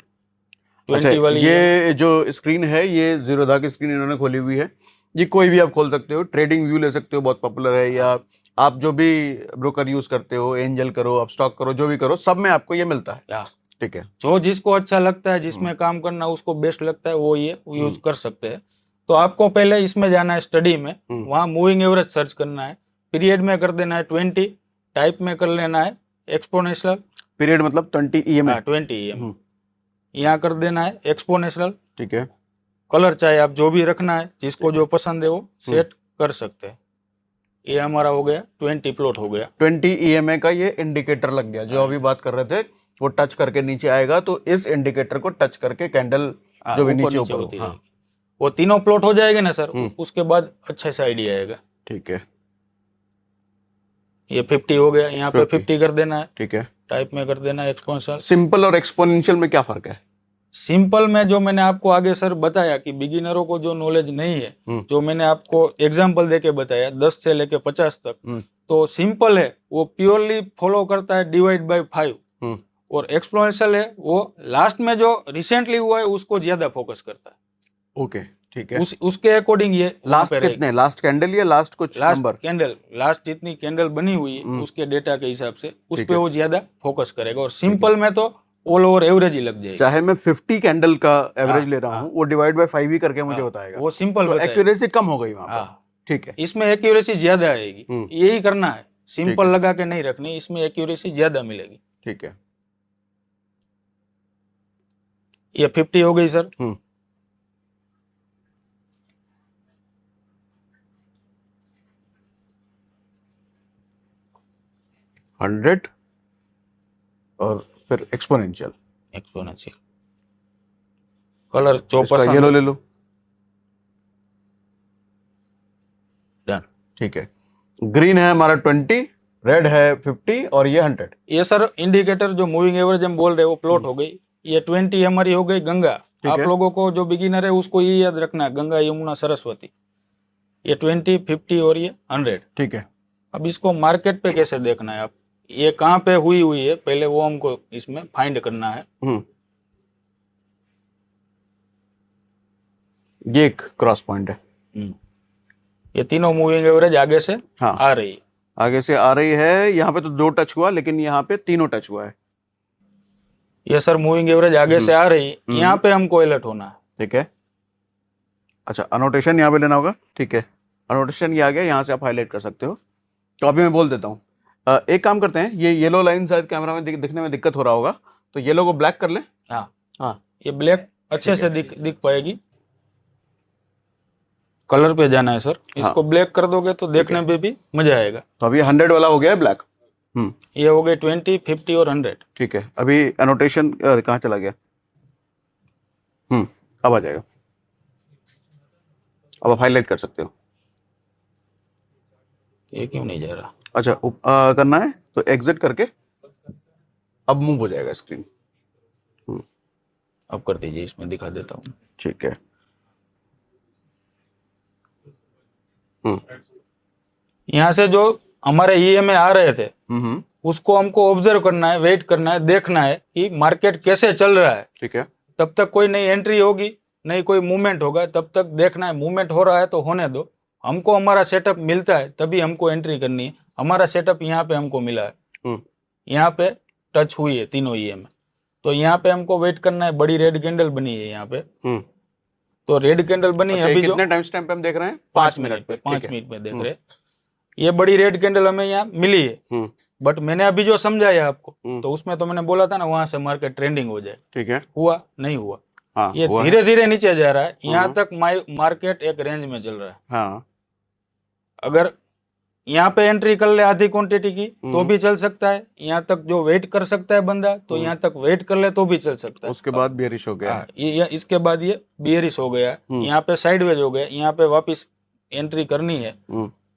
20 वाली। ये जो स्क्रीन है ये जीरोधा की स्क्रीन इन्होंने खोली हुई है, ये कोई भी आप खोल सकते हो, ट्रेडिंग व्यू ले सकते हो, बहुत पॉपुलर है, या आप जो भी ब्रोकर यूज करते हो, एंजल करो, अपस्टॉक करो, जो भी करो, सब में आपको ये मिलता है। या ठीक है। जो जिसको अच्छा लगता है, जिसमें काम करना उसको बेस्ट लगता है, वो ये यूज कर सकते हैं। तो आपको पहले इसमें जाना है स्टडी में, वहाँ मूविंग एवरेज सर्च करना है, पीरियड में कर देना है 20, टाइप में कर लेना है एक्सपोनेंशियल। पीरियड मतलब 20 EMA। 20 EM यहाँ कर देना है एक्सपोनेंशियल। ठीक है। कलर चाहे आप जो भी रखना है, जिसको जो पसंद है वो सेट कर सकते हैं। ये हमारा हो गया 20 प्लॉट हो गया। 20 EMA का ये इंडिकेटर लग गया, जो अभी बात कर रहे थे, वो टच करके नीचे आएगा, तो इस इंडिकेटर को टच करके कैंडल जो भी नीचे ऊपर होती है, वो तीनों प्लॉट हो जाएंगे ना सर, उसके बाद अच्छा सा आइडिया आएगा। ठीक है। ये 50 हो गया, यहाँ पे 50 कर देना है। ठीक है। टाइप में कर देना है एक्सपोनेंशियल। सिंपल और एक्सपोनेंशियल में क्या फर्क है? सिंपल में जो मैंने आपको आगे सर बताया कि बिगिनरों को जो नॉलेज नहीं है, जो मैंने आपको एग्जांपल देके बताया 10 से लेके 50 तक, तो सिंपल है वो प्योरली फॉलो करता है डिवाइड बाय 5, और एक्सपोनेंशियल है वो लास्ट में जो रिसेंटली हुआ है उसको ज्यादा फोकस करता है। ओके, ठीक है। उसके अकॉर्डिंग ये लास्ट कितने, लास्ट कैंडल या लास्ट कुछ नंबर? कैंडल, लास्ट जितनी कैंडल बनी हुई है उसके डेटा के हिसाब से उस पे वो ज्यादा फोकस करेगा। और सिंपल में तो ऑल ओवर एवरेज ही लग जाएगी। चाहे मैं 50 कैंडल का एवरेज ले रहा हूँ, वो डिवाइड बाय 5 ही करके मुझे बताएगा। वो सिंपल तो एक्यूरेसी कम हो गई वहां पर। ठीक है। इसमें एक्यूरेसी ज्यादा आएगी, यही करना है, सिंपल लगा के नहीं रखनी, इसमें एक्यूरेसी ज्यादा मिलेगी। ठीक है। ये 50 हो गई सर। 100 और फिर एक्सपोनेंशियल। कलर जो पसंद, येलो ले लो। डन। ठीक है। ग्रीन है हमारा 20, रेड है 50 और ये 100। ये सर इंडिकेटर जो मूविंग एवरेज हम बोल रहे हैं वो प्लॉट हो गई। ये 20 हमारी हो गई गंगा। आप लोगों को जो बिगिनर है उसको ये याद रखना है, गंगा यमुना सरस्वती। ये 20, 50 और ये 100। ठीक है। अब इसको मार्केट पे कैसे देखना है, आप ये कहाँ पे हुई है पहले वो हमको इसमें फाइंड करना है। ये एक क्रॉस पॉइंट है। ये तीनों मूविंग एवरेज आगे से आ रही है, आगे से आ रही है। यहाँ पे तो 2 टच हुआ, लेकिन यहाँ पे तीनों टच हुआ है। ये सर मूविंग एवरेज आगे से आ रही है, यहाँ पे हमको अलर्ट होना है। ठीक है। अच्छा, अनोटेशन यहाँ पे लेना होगा। ठीक है, अनोटेशन ये आ गया, यहाँ से आप हाईलाइट कर सकते हो। तो अभी मैं बोल देता हूँ। एक काम करते हैं, ये येलो लाइन शायद कैमरा में दिखने में दिक्कत हो रहा होगा, तो येलो को ब्लैक कर ले। हाँ, ये ब्लैक अच्छे से दिख पाएगी। कलर पे जाना है सर, इसको ब्लैक कर दोगे तो देखने पे भी मजा आएगा। तो अभी 100 वाला हो गया है ब्लैक। ये हो गए 20, 50 और 100। ठीक है। अभी एनोटेशन कहाँ चला गया? अब आ जाएगा। अब आप हाईलाइट कर सकते हो। ये क्यों नहीं जा रहा? अच्छा, करना है तो एग्जिट करके अब मूव हो जाएगा स्क्रीन। अब कर दीजिए, इसमें दिखा देता हूँ। ठीक है। यहाँ से जो हमारे EMA आ रहे थे उसको हमको ऑब्जर्व करना है, वेट करना है, देखना है कि मार्केट कैसे चल रहा है। ठीक है। तब तक कोई नई एंट्री होगी, नहीं कोई मूवमेंट होगा, तब तक देखना है। मूवमेंट हो रहा है तो होने दो, हमको हमारा सेटअप मिलता है तभी हमको एंट्री करनी है। हमारा सेटअप यहाँ पे हमको मिला है, यहाँ पे टच हुई है तीनों EMA, तो यहाँ पे हमको वेट करना है। बड़ी रेड कैंडल बनी है यहाँ पे, तो रेड कैंडल बनी है। अभी कितने टाइम स्टैम्प पे हम देख रहे हैं? 5 मिनट पे। 5 मिनट में देख रहे हैं। ये बड़ी रेड कैंडल हमें यहाँ मिली है, बट मैंने अभी जो समझाया आपको, तो उसमें तो मैंने बोला था ना वहां से मार्केट ट्रेंडिंग हो जाए। ठीक है। हुआ नहीं हुआ? हाँ, ये धीरे धीरे नीचे जा रहा है। यहाँ तक मार्केट एक रेंज में चल रहा है। हाँ। अगर यहाँ पे एंट्री कर ले आधी क्वांटिटी की तो भी चल सकता है। यहाँ तक जो वेट कर सकता है बंदा, तो यहाँ तक वेट कर ले तो भी चल सकता है। उसके बाद बियरिश हो गया। इसके बाद ये बियरिश हो गया, यहाँ पे साइडवेज हो गया। यहाँ पे वापस एंट्री करनी है,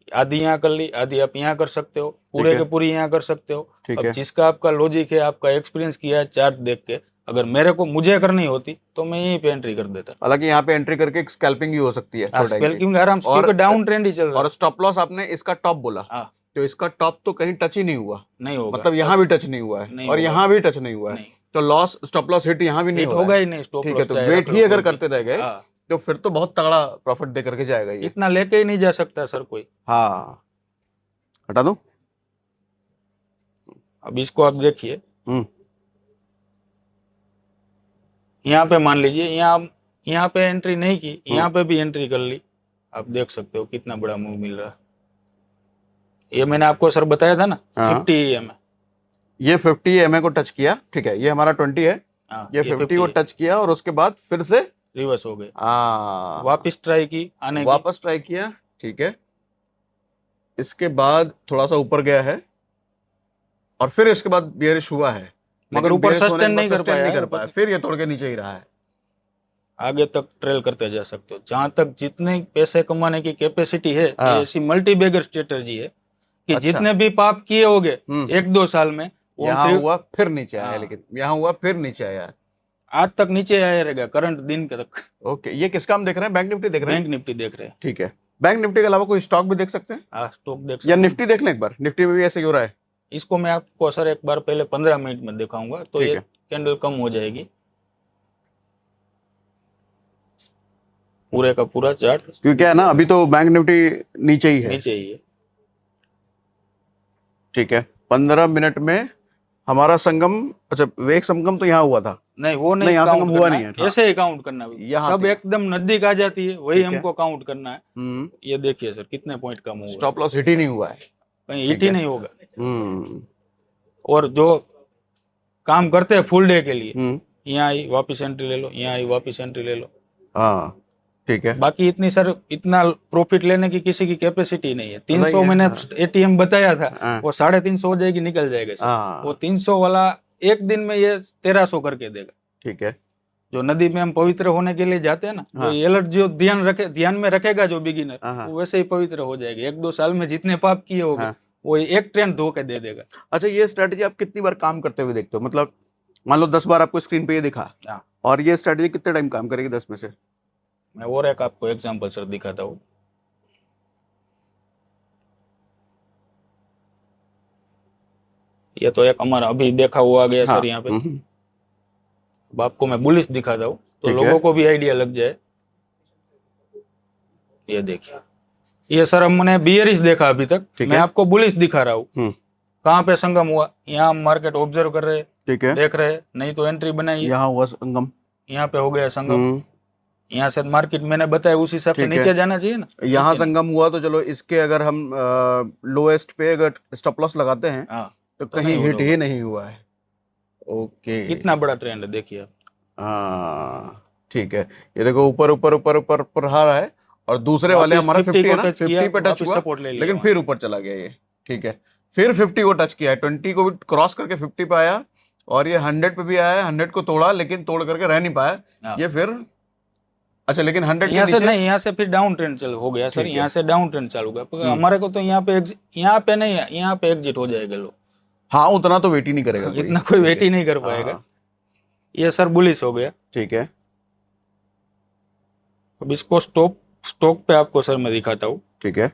आधी यहाँ कर ली, आधी आप यहाँ कर सकते हो, पूरे के पूरी यहाँ कर सकते हो। अब जिसका आपका लॉजिक है, आपका एक्सपीरियंस किया है चार्ट देख के, अगर मुझे करनी होती तो मैं यहीं पे एंट्री कर देता। हालांकि यहाँ पे एंट्री करके स्कैल्पिंग भी हो सकती है, स्कैल्पिंग आराम से, क्योंकि डाउन ट्रेंड ही चल रहा है। और स्टॉप लॉस आपने इसका टॉप बोला, तो इसका टॉप तो कहीं टच ही नहीं हुआ, नहीं होगा, मतलब यहाँ भी टच नहीं हुआ है और यहाँ भी टच नहीं हुआ है, तो लॉस, स्टॉप लॉस हिट यहाँ भी नहीं होगा ही नहीं। स्टॉप ठीक है, तो वेट ही अगर करते रह गए तो फिर तो बहुत तगड़ा प्रॉफिट दे करके जाएगा ये। इतना लेके ही नहीं जा सकता सर कोई। हाँ, हटा दूं? अब इसको आप देखिए, हम्म यहाँ पे मान लीजिए, यहाँ पे एंट्री नहीं की, यहाँ पे भी एंट्री कर ली, आप देख सकते हो कितना बड़ा मूव मिल रहा है। ये मैंने आपको सर बताया था ना, हाँ 50 EM है। ये 50 एमए को टच किया, ठीक है, ये हमारा 20 है, हाँ, ये 50 को टच किया और उसके बाद फिर से रिवर्स हो गए, आ वापस ट्राई की आने की। वापस ट्राई किया, ठीक है, इसके बाद थोड़ा सा ऊपर गया है और फिर इसके बाद बेयरिश हुआ है, मगर लेकिन ऊपर बेयरिश होने के सस्टेन बाद नहीं कर सस्टेन पाया नहीं है, कर पाया, फिर ये तोड़ के नीचे ही रहा है। आगे तक ट्रेल करते जा सकते हो। जहां तक जितने पैसे कमाने की कैपेसिटी है, हाँ। ये ऐसी मल्टी बैगर स्ट्रेटजी है कि अच्छा। जितने भी पाप किए होगे हम्म 1-2 साल में, वो यहाँ फिर हुआ फिर नीचे आया, हाँ। लेकिन यहाँ हुआ फिर नीचे आया। आज तक नीचे आया रहेगा, करंट दिन के तक। ओके, ये किसका हम देख रहे हैं? बैंक निफ्टी देख रहे हैं? बैंक निफ्टी देख रहे हैं। ठीक है, बैंक निफ्टी के अलावा कोई स्टॉक भी देख सकते हैं हाँ, स्टॉक देख सकते या हैं। निफ्टी देख लें एक बार? निफ्टी में भी ऐसे ही हो रहा है। इसको मैं आपको सर एक बार पहले 15 मिनट में दिखाऊंगा, तो ठीक ये है। कैंडल कम हो जाएगी, पूरे का पूरा चार्ट क्योंकि क्या है ना, अभी तो बैंक निफ्टी नीचे ही है। नीचे ही है। ठीक है, 15 मिनट में हमारा संगम, अच्छा वेग संगम तो यहाँ हुआ था, नहीं, वो नहीं, नहीं यहाँ काउंट संगम हुआ करना नहीं है, है, हाँ। ऐसे ही काउंट करना है। यहाँ सब पे। एकदम नजदीक आ जाती है, वही ठीक है। हमको काउंट करना है। हम्म ये देखिए सर, कितने पॉइंट कम हुआ है, स्टॉप लॉस हिट ही नहीं हुआ है। कहीं ठीक हिट ही है। नहीं होगा। हम्म और जो काम करते हैं फुल डे के लिए, हम्म यहाँ आई वापस एंट्री ले लो, यहाँ आई वापस एंट्री ले लो। हाँ ठीक है। बाकी इतनी सर, इतना प्रॉफिट लेने की किसी की कैपेसिटी नहीं है। 300 नहीं है, मैंने हाँ। ATM बताया था, हाँ। वो 350 हो जाएगी, निकल जाएगा सर। हाँ। वो 300 वाला एक दिन में ये 1300 करके देगा। ठीक है। जो नदी में हम पवित्र होने के लिए जाते हैं ना, हाँ। वो अलर्ट जो ध्यान में रखेगा जो बिगिनर, हाँ। वो वैसे ही पवित्र हो जाएगा। 1-2 साल में जितने पाप किए होंगे, हाँ। वो एक ट्रेंड धो के दे देगा। अच्छा, ये स्ट्रेटजी आप कितनी बार काम करते हुए देखते हो? मतलब मान लो 10 बार आपको स्क्रीन पे ये दिखा, हाँ। और ये स्ट्रेटजी कितने टाइम काम करेगी 10 में से? मैं और एक आपको एग्जांपल सर दिखाता हूँ। ये तो एक हमारा अभी देखा हुआ आ गया हाँ। सर यहाँ पे। अब आपको मैं बुलिश दिखाता हूँ, तो ठीक है। लोगों को भी आइडिया लग जाए। ये देखिए, ये सर हमने बियरिश देखा अभी तक, ठीक मैं है। आपको बुलिश दिखा रहा हूँ। कहाँ पे संगम हुआ, यहाँ मार्केट ऑब्जर्व कर रहे हैं, ठीक है, देख रहे हैं, नहीं तो एंट्री बनाई है। यहाँ हुआ संगम, यहाँ पे हो गया संगम, यहाँ से मार्केट मैंने बताया उस हिसाब से ठीक है। नीचे जाना चाहिए ना। यहाँ नीचे संगम हुआ तो चलो, इसके अगर हम लोएस्ट पे अगर स्टॉप लॉस लगाते हैं, हाँ, तो तो कहीं नहीं हिट होगा। ही नहीं हुआ है। ओके, कितना बड़ा ट्रेंड है देखिए आप। हाँ ठीक है, ये देखो ऊपर ऊपर ऊपर ऊपर ऊपर आ रहा है, और दूसरे वाले वापस हमारा 50 50 है को ना, टच किया, 50 पे टच वापस हुआ, सपोर्ट ले लिया लेकिन वहाँ। फिर ऊपर चला गया ये। ठीक है, फिर 50 को टच किया है, 20 को भी क्रॉस करके 50 पे आया, और ये 100 पे भी आया, 100 को तोड़ा, लेकिन तोड़ करके रह नहीं पाया हाँ। ये फिर। अच्छा, लेकिन 100 के यहाँ से नीचे नहीं, यहाँ से फिर डाउन ट्रेंड चल हो गया सर, ठीक है। यहाँ से डाउन ट्रेंड चालू हुआ। पर हमारे को तो यहाँ पे नहीं है, यहाँ पे एग्जिट हो जाएगा लोग। हाँ, उतना तो वेट ही नहीं करेगा कोई। इतना कोई ठीक वेट है। ही नहीं कर पाएगा। हाँ, ये सर बुलिश हो गया। ठीक है। अब इसको स्टॉक पे आपको सर मैं दिखाता हूँ। ठीक है,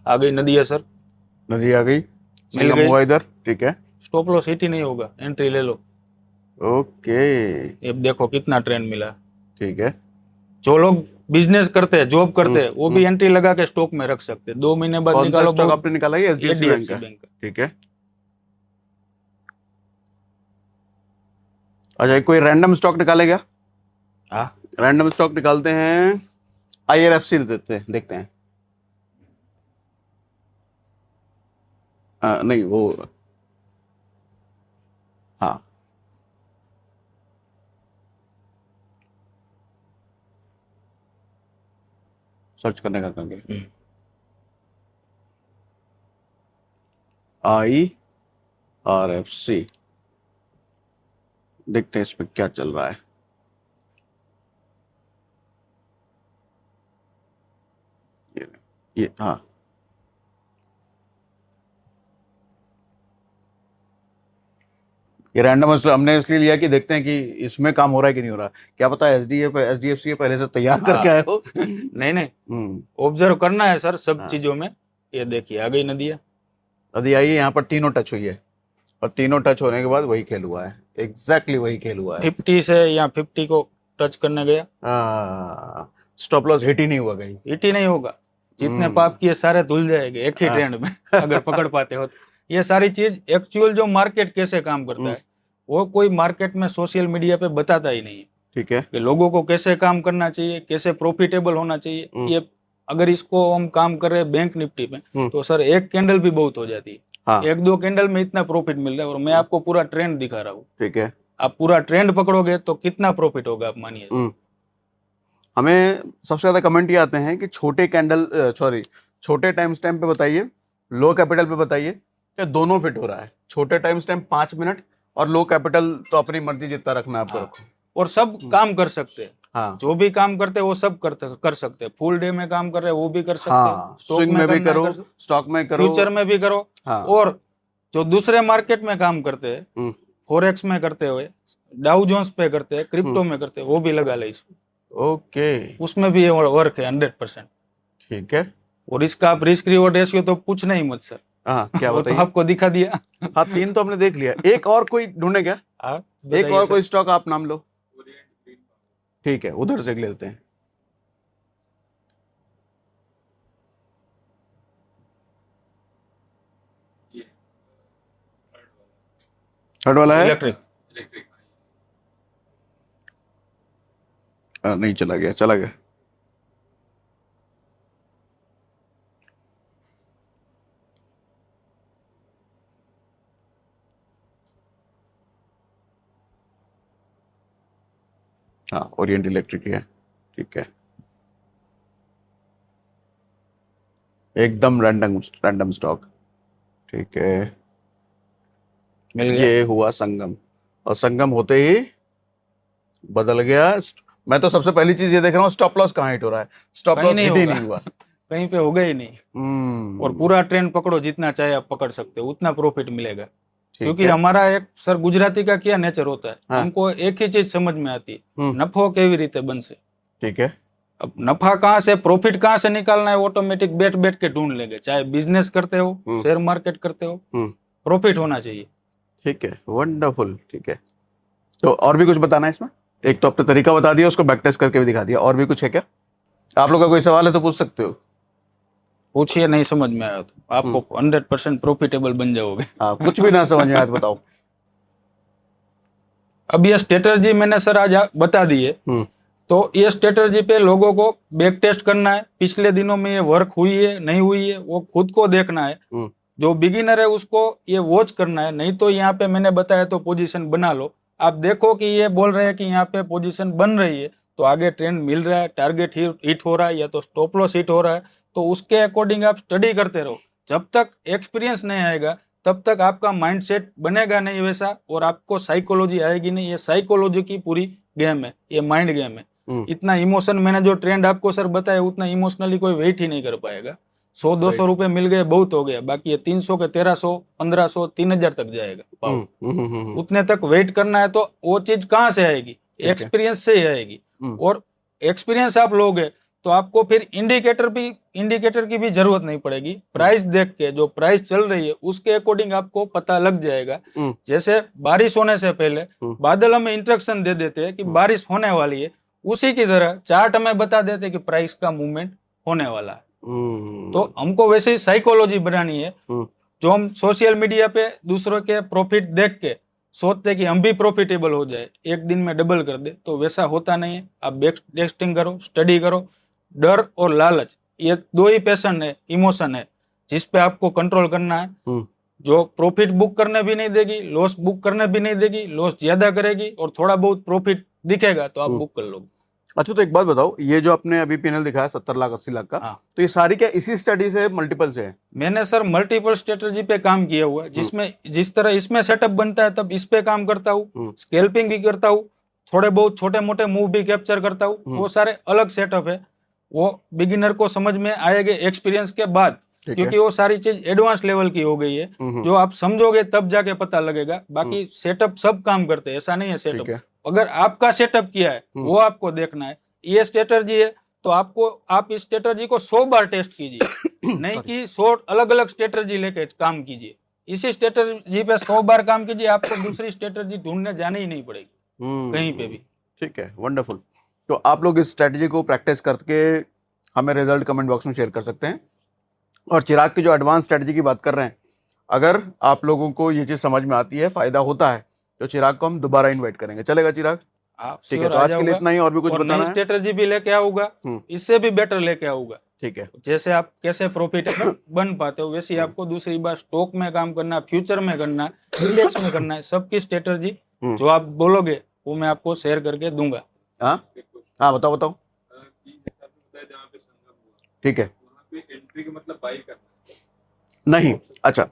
आ गई नदी है सर, नदी आ गई, मिल संगम गई। हुआ इधर। ठीक है, स्टॉप लॉस हिट ही नहीं होगा, एंट्री ले लो। ओके, ये देखो कितना ट्रेंड मिला। ठीक है। जो लोग बिजनेस करते हैं, जॉब करते हैं, वो भी एंट्री लगा के स्टॉक में रख सकते हैं। 2 महीने बाद कौन सा निकालो। स्टॉक आपने निकाला? ये HDFC बैंक HDFC का। बैंक का। ठीक है। अच्छा, कोई रैंडम स्टॉक निकाले क्या? हाँ, रैंडम स्टॉक निकालते हैं, IRFC देखते हैं। नहीं वो, हाँ, सर्च करने का कहेंगे। IRFC, देखते हैं इसमें क्या चल रहा है। ये हाँ, ये रैंडम हमने इसलिए लिया कि देखते हैं कि इसमें काम हो रहा है कि नहीं हो रहा। क्या पता एचडीएफसी पहले से तैयार करके आए हो। नहीं नहीं, ऑब्जर्व करना है सर सब हाँ। चीजों में। ये देखिए आ गई नदिया। नदी आई है, यहाँ पर तीनों टच हुई है और तीनों टच होने के बाद वही खेल हुआ है, एग्जैक्टली वही खेल हुआ है। 50 से या 50 को टच करने गया, स्टॉप लॉस हिट ही नहीं हुआ कहीं। हिट ही नहीं होगा। जितने पाप किए सारे धुल जाएंगे एक ही ट्रेंड में अगर पकड़ पाते हो तो। ये सारी चीज एक्चुअल जो मार्केट कैसे काम करता है वो कोई मार्केट में सोशल मीडिया पे बताता ही नहीं है। ठीक है, कि लोगों को कैसे काम करना चाहिए, कैसे प्रॉफिटेबल होना चाहिए। ये अगर इसको हम काम कर रहे हैं बैंक निफ्टी में तो सर एक कैंडल भी बहुत हो जाती है। हाँ। एक दो कैंडल में इतना प्रॉफिट मिल रहा है और मैं आपको पूरा ट्रेंड दिखा रहा हूँ। ठीक है, आप पूरा ट्रेंड पकड़ोगे तो कितना प्रॉफिट होगा आप मानिए। हमें सबसे ज्यादा कमेंट ये आते हैं कि छोटे टाइम स्टैम्प पे बताइए, लो कैपिटल पे बताइए, या दोनों फिट हो रहा है। छोटे टाइम स्टैम्प 5 मिनट और लो कैपिटल तो अपनी मर्जी जितना रखना है आपको रखो। और सब काम कर सकते हैं। हाँ, जो भी काम करते हैं वो सब कर सकते हैं। फुल डे में काम कर रहे हैं वो भी कर सकते हैं। हाँ, स्विंग में भी करो, स्टॉक में करो, फ्यूचर में भी करो। हाँ। और जो दूसरे मार्केट में काम करते हैं, फॉरेक्स में करते हुए, डाउ जोन्स पे करते हैं, क्रिप्टो में करते हैं, वो भी लगा ले इसको। ओके, उसमें भी वर्क है 100%। ठीक है। और इसका आप रिस्क रिवॉर्ड रेशियो तो पूछना ही मत सर। हाँ, क्या वो तो बताइए? आपको दिखा दिया। हाँ, 3 तो हमने देख लिया। एक और कोई ढूंढे क्या? एक और कोई स्टॉक आप नाम लो। ठीक है, उधर से लेते हैं। थर्ड वाला है? इलेक्ट्रिक। नहीं, चला गया। हाँ, ओरिएंट इलेक्ट्रिक है। ठीक है, एकदम रैंडम स्टॉक। ठीक है, मिल गया। ये हुआ संगम, और संगम होते ही बदल गया। मैं तो सबसे पहली चीज ये देख रहा हूँ, स्टॉप लॉस कहाँ हिट हो रहा है। स्टॉप लॉस हिट ही नहीं हुआ। कहीं पे होगा ही नहीं। और पूरा ट्रेंड पकड़ो, जितना चाहे आप पकड़ सकते हो, उतना प्रॉफिट मिलेगा। क्योंकि हमारा एक सर गुजराती का क्या नेचर होता है, हाँ। हमको एक ही चीज समझ में आती है, नफो केवी रीते बनसे। ठीक है, अब नफा कहाँ से, प्रॉफिट कहाँ से निकालना है, ऑटोमेटिक बैठ के ढूंढ लेंगे। चाहे बिजनेस करते हो, शेयर मार्केट करते हो, प्रॉफिट होना चाहिए। ठीक है, वंडरफुल। ठीक है, तो और भी कुछ बताना है इसमें? एक तो आपने तरीका बता दिया, उसको बैक टेस्ट करके भी दिखा दिया। और भी कुछ है क्या? आप लोग का कोई सवाल है तो पूछ सकते हो। पूछिए, नहीं समझ में आया तो आपको 100% प्रॉफिटेबल बन जाओगे। हाँ, कुछ भी ना समझ में आया तो बताओ। अब ये स्ट्रेटजी मैंने सर आज बता दी है। तो ये स्ट्रेटजी पे लोगों को बैक टेस्ट करना है, पिछले दिनों में ये वर्क हुई है नहीं हुई है वो खुद को देखना है। जो बिगिनर है उसको ये वॉच करना है। नहीं तो यहाँ पे मैंने बताया तो पोजीशन बना लो। आप देखो कि ये बोल रहे हैं कि यहाँ पे पोजीशन बन रही है तो आगे ट्रेंड मिल रहा है, टारगेट हिट हो रहा है या तो स्टॉप लॉस हिट हो रहा है, तो उसके अकॉर्डिंग आप स्टडी करते रहो। जब तक एक्सपीरियंस नहीं आएगा तब तक आपका माइंडसेट बनेगा नहीं वैसा, और आपको साइकोलॉजी आएगी नहीं। ये साइकोलॉजी की पूरी गेम है, ये माइंड गेम है। इतना इमोशन, मैंने जो ट्रेंड आपको सर बताया उतना इमोशनली कोई वेट ही नहीं कर पाएगा। 100-200 रुपए मिल गए बहुत हो गया, बाकी ये 300 के 1300, 1500, 3000 तक जाएगा। उतने तक वेट करना है। तो वो चीज कहाँ से आएगी? एक्सपीरियंस से ही आएगी। और एक्सपीरियंस आप लोगे तो आपको फिर इंडिकेटर की भी जरूरत नहीं पड़ेगी। प्राइस देख के, जो प्राइस चल रही है उसके अकॉर्डिंग आपको पता लग जाएगा। जैसे बारिश होने से पहले बादल हमें इंस्ट्रक्शन दे देते हैं कि बारिश होने वाली है, उसी की तरह चार्ट हमें बता देते हैं कि प्राइस का मूवमेंट होने वाला है। तो हमको वैसे ही साइकोलॉजी बनानी है। जो हम सोशल मीडिया पे दूसरों के प्रॉफिट देख के सोचते कि हम भी प्रॉफिटेबल हो जाए, एक दिन में डबल कर दे, तो वैसा होता नहीं है। आप बैक टेस्टिंग करो, स्टडी करो। डर और लालच ये दो ही पैशन है, इमोशन है, जिस पे आपको कंट्रोल करना है। जो प्रॉफिट बुक करने भी नहीं देगी, लॉस बुक करने भी नहीं देगी, लॉस ज्यादा करेगी और थोड़ा बहुत प्रॉफिट दिखेगा तो आप बुक कर लोगे। अच्छा, तो एक बात बताओ, ये जो आपने अभी पैनल दिखाया 70 लाख 80 लाख का, तो ये सारी क्या इसी स्टडी से मल्टीपल से है? मैंने सर मल्टीपल स्ट्रेटजी पे काम किया हुआ है, जिसमें जिस तरह इसमें सेटअप बनता है तब इस पे काम करता हूँ। स्कैल्पिंग भी करता हूँ, थोड़े बहुत छोटे मोटे मूव भी कैप्चर करता हूँ। वो सारे अलग सेटअप है, वो बिगिनर को समझ में आएंगे एक्सपीरियंस के बाद। ठीक है। क्योंकि वो सारी चीज एडवांस लेवल की हो गई है। जो आप समझोगे तब जाके पता लगेगा। बाकी सेटअप सब काम करते हैं, ऐसा नहीं है ठीक सेटअप। है। अगर आपका सेटअप किया है वो आपको देखना है। ये स्ट्रेटजी है तो आप इस स्ट्रेटजी को 100 बार टेस्ट कीजिए, नहीं कि 100 अलग अलग स्ट्रेटजी लेके काम कीजिए। इसी स्ट्रेटजी पे 100 बार काम कीजिए, आपको दूसरी स्ट्रेटजी ढूंढने जानी ही नहीं पड़ेगी कहीं पे भी। ठीक है, वंडरफुल। तो आप लोग इस स्ट्रेटजी को प्रैक्टिस करके हमें रिजल्ट कमेंट बॉक्स में शेयर कर सकते हैं। और चिराग की जो एडवांस स्ट्रेटजी की बात कर रहे हैं, अगर आप लोगों को ये चीज समझ में आती है, फायदा होता है, तो चिराग को हम दोबारा इनवाइट करेंगे। चलेगा चिराग? ठीक है, तो आज के लिए इतना ही। और भी कुछ बताना है? स्ट्रेटजी भी लेके आऊंगा, इससे भी बेटर लेके आऊंगा। ठीक है। जैसे आप कैसे प्रॉफिटेबल बन पाते हो, वैसे ही आपको दूसरी बार स्टॉक में काम करना, फ्यूचर में करना, इंडेक्स में करना है, सबकी स्ट्रेटजी जो आप बोलोगे वो मैं आपको शेयर करके दूंगा। हाँ हाँ, बताओ बताओ। ठीक है। एंट्री का मतलब बाई करना नहीं, अच्छा,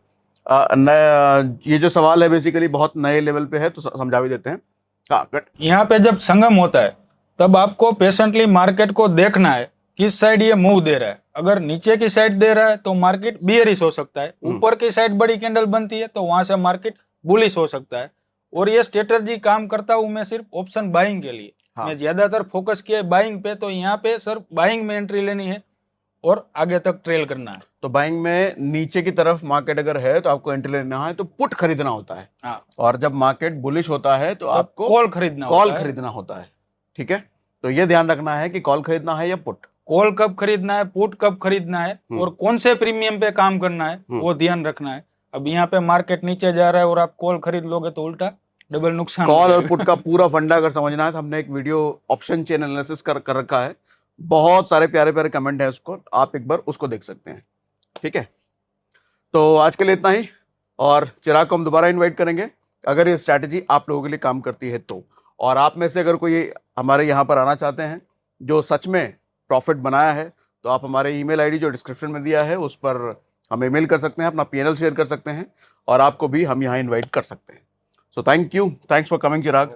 ये जो सवाल है बेसिकली बहुत नए लेवल पे है, तो समझा भी देते हैं। हाँ, यहाँ पे जब संगम होता है तब आपको पेशेंटली मार्केट को देखना है किस साइड ये मूव दे रहा है। अगर नीचे की साइड दे रहा है तो मार्केट बियरिश हो सकता है, ऊपर की साइड बड़ी कैंडल बनती है तो वहां से मार्केट बुलिश हो सकता है। और ये स्ट्रेटजी काम करता हूं मैं सिर्फ ऑप्शन बाइंग के लिए। हाँ। मैं ज्यादातर फोकस किया है बाइंग पे, तो यहाँ पे सर बाइंग में एंट्री लेनी है और आगे तक ट्रेल करना है। तो बाइंग में नीचे की तरफ मार्केट अगर है तो आपको एंट्री लेना है, तो पुट खरीदना होता है। हाँ। और जब मार्केट बुलिश होता है तो आपको कॉल खरीदना होता है। ठीक है, तो ये ध्यान रखना है कि कॉल खरीदना है या पुट। कॉल कब खरीदना है, पुट कब खरीदना है और कौन से प्रीमियम पे काम करना है वो ध्यान रखना है। अब यहाँ पे मार्केट नीचे जा रहा है और आप कॉल खरीद लोगे तो उल्टा डबल नुकसान। कॉल और पुट का पूरा फंडा अगर समझना है तो हमने एक वीडियो ऑप्शन चेन एनालिसिस कर रखा है, बहुत सारे प्यारे प्यारे कमेंट है उसको, आप एक बार उसको देख सकते हैं। ठीक है, तो आज के लिए इतना ही। और चिराग को हम दोबारा इनवाइट करेंगे अगर ये स्ट्रैटेजी आप लोगों के लिए काम करती है तो। और आप में से अगर कोई हमारे यहाँ पर आना चाहते हैं जो सच में प्रॉफिट बनाया है, तो आप हमारे ईमेल आईडी जो डिस्क्रिप्शन में दिया है उस पर हमें मेल कर सकते हैं, अपना PNL शेयर कर सकते हैं और आपको भी हम यहाँ इनवाइट कर सकते हैं। So thank you, thanks for coming Chirag.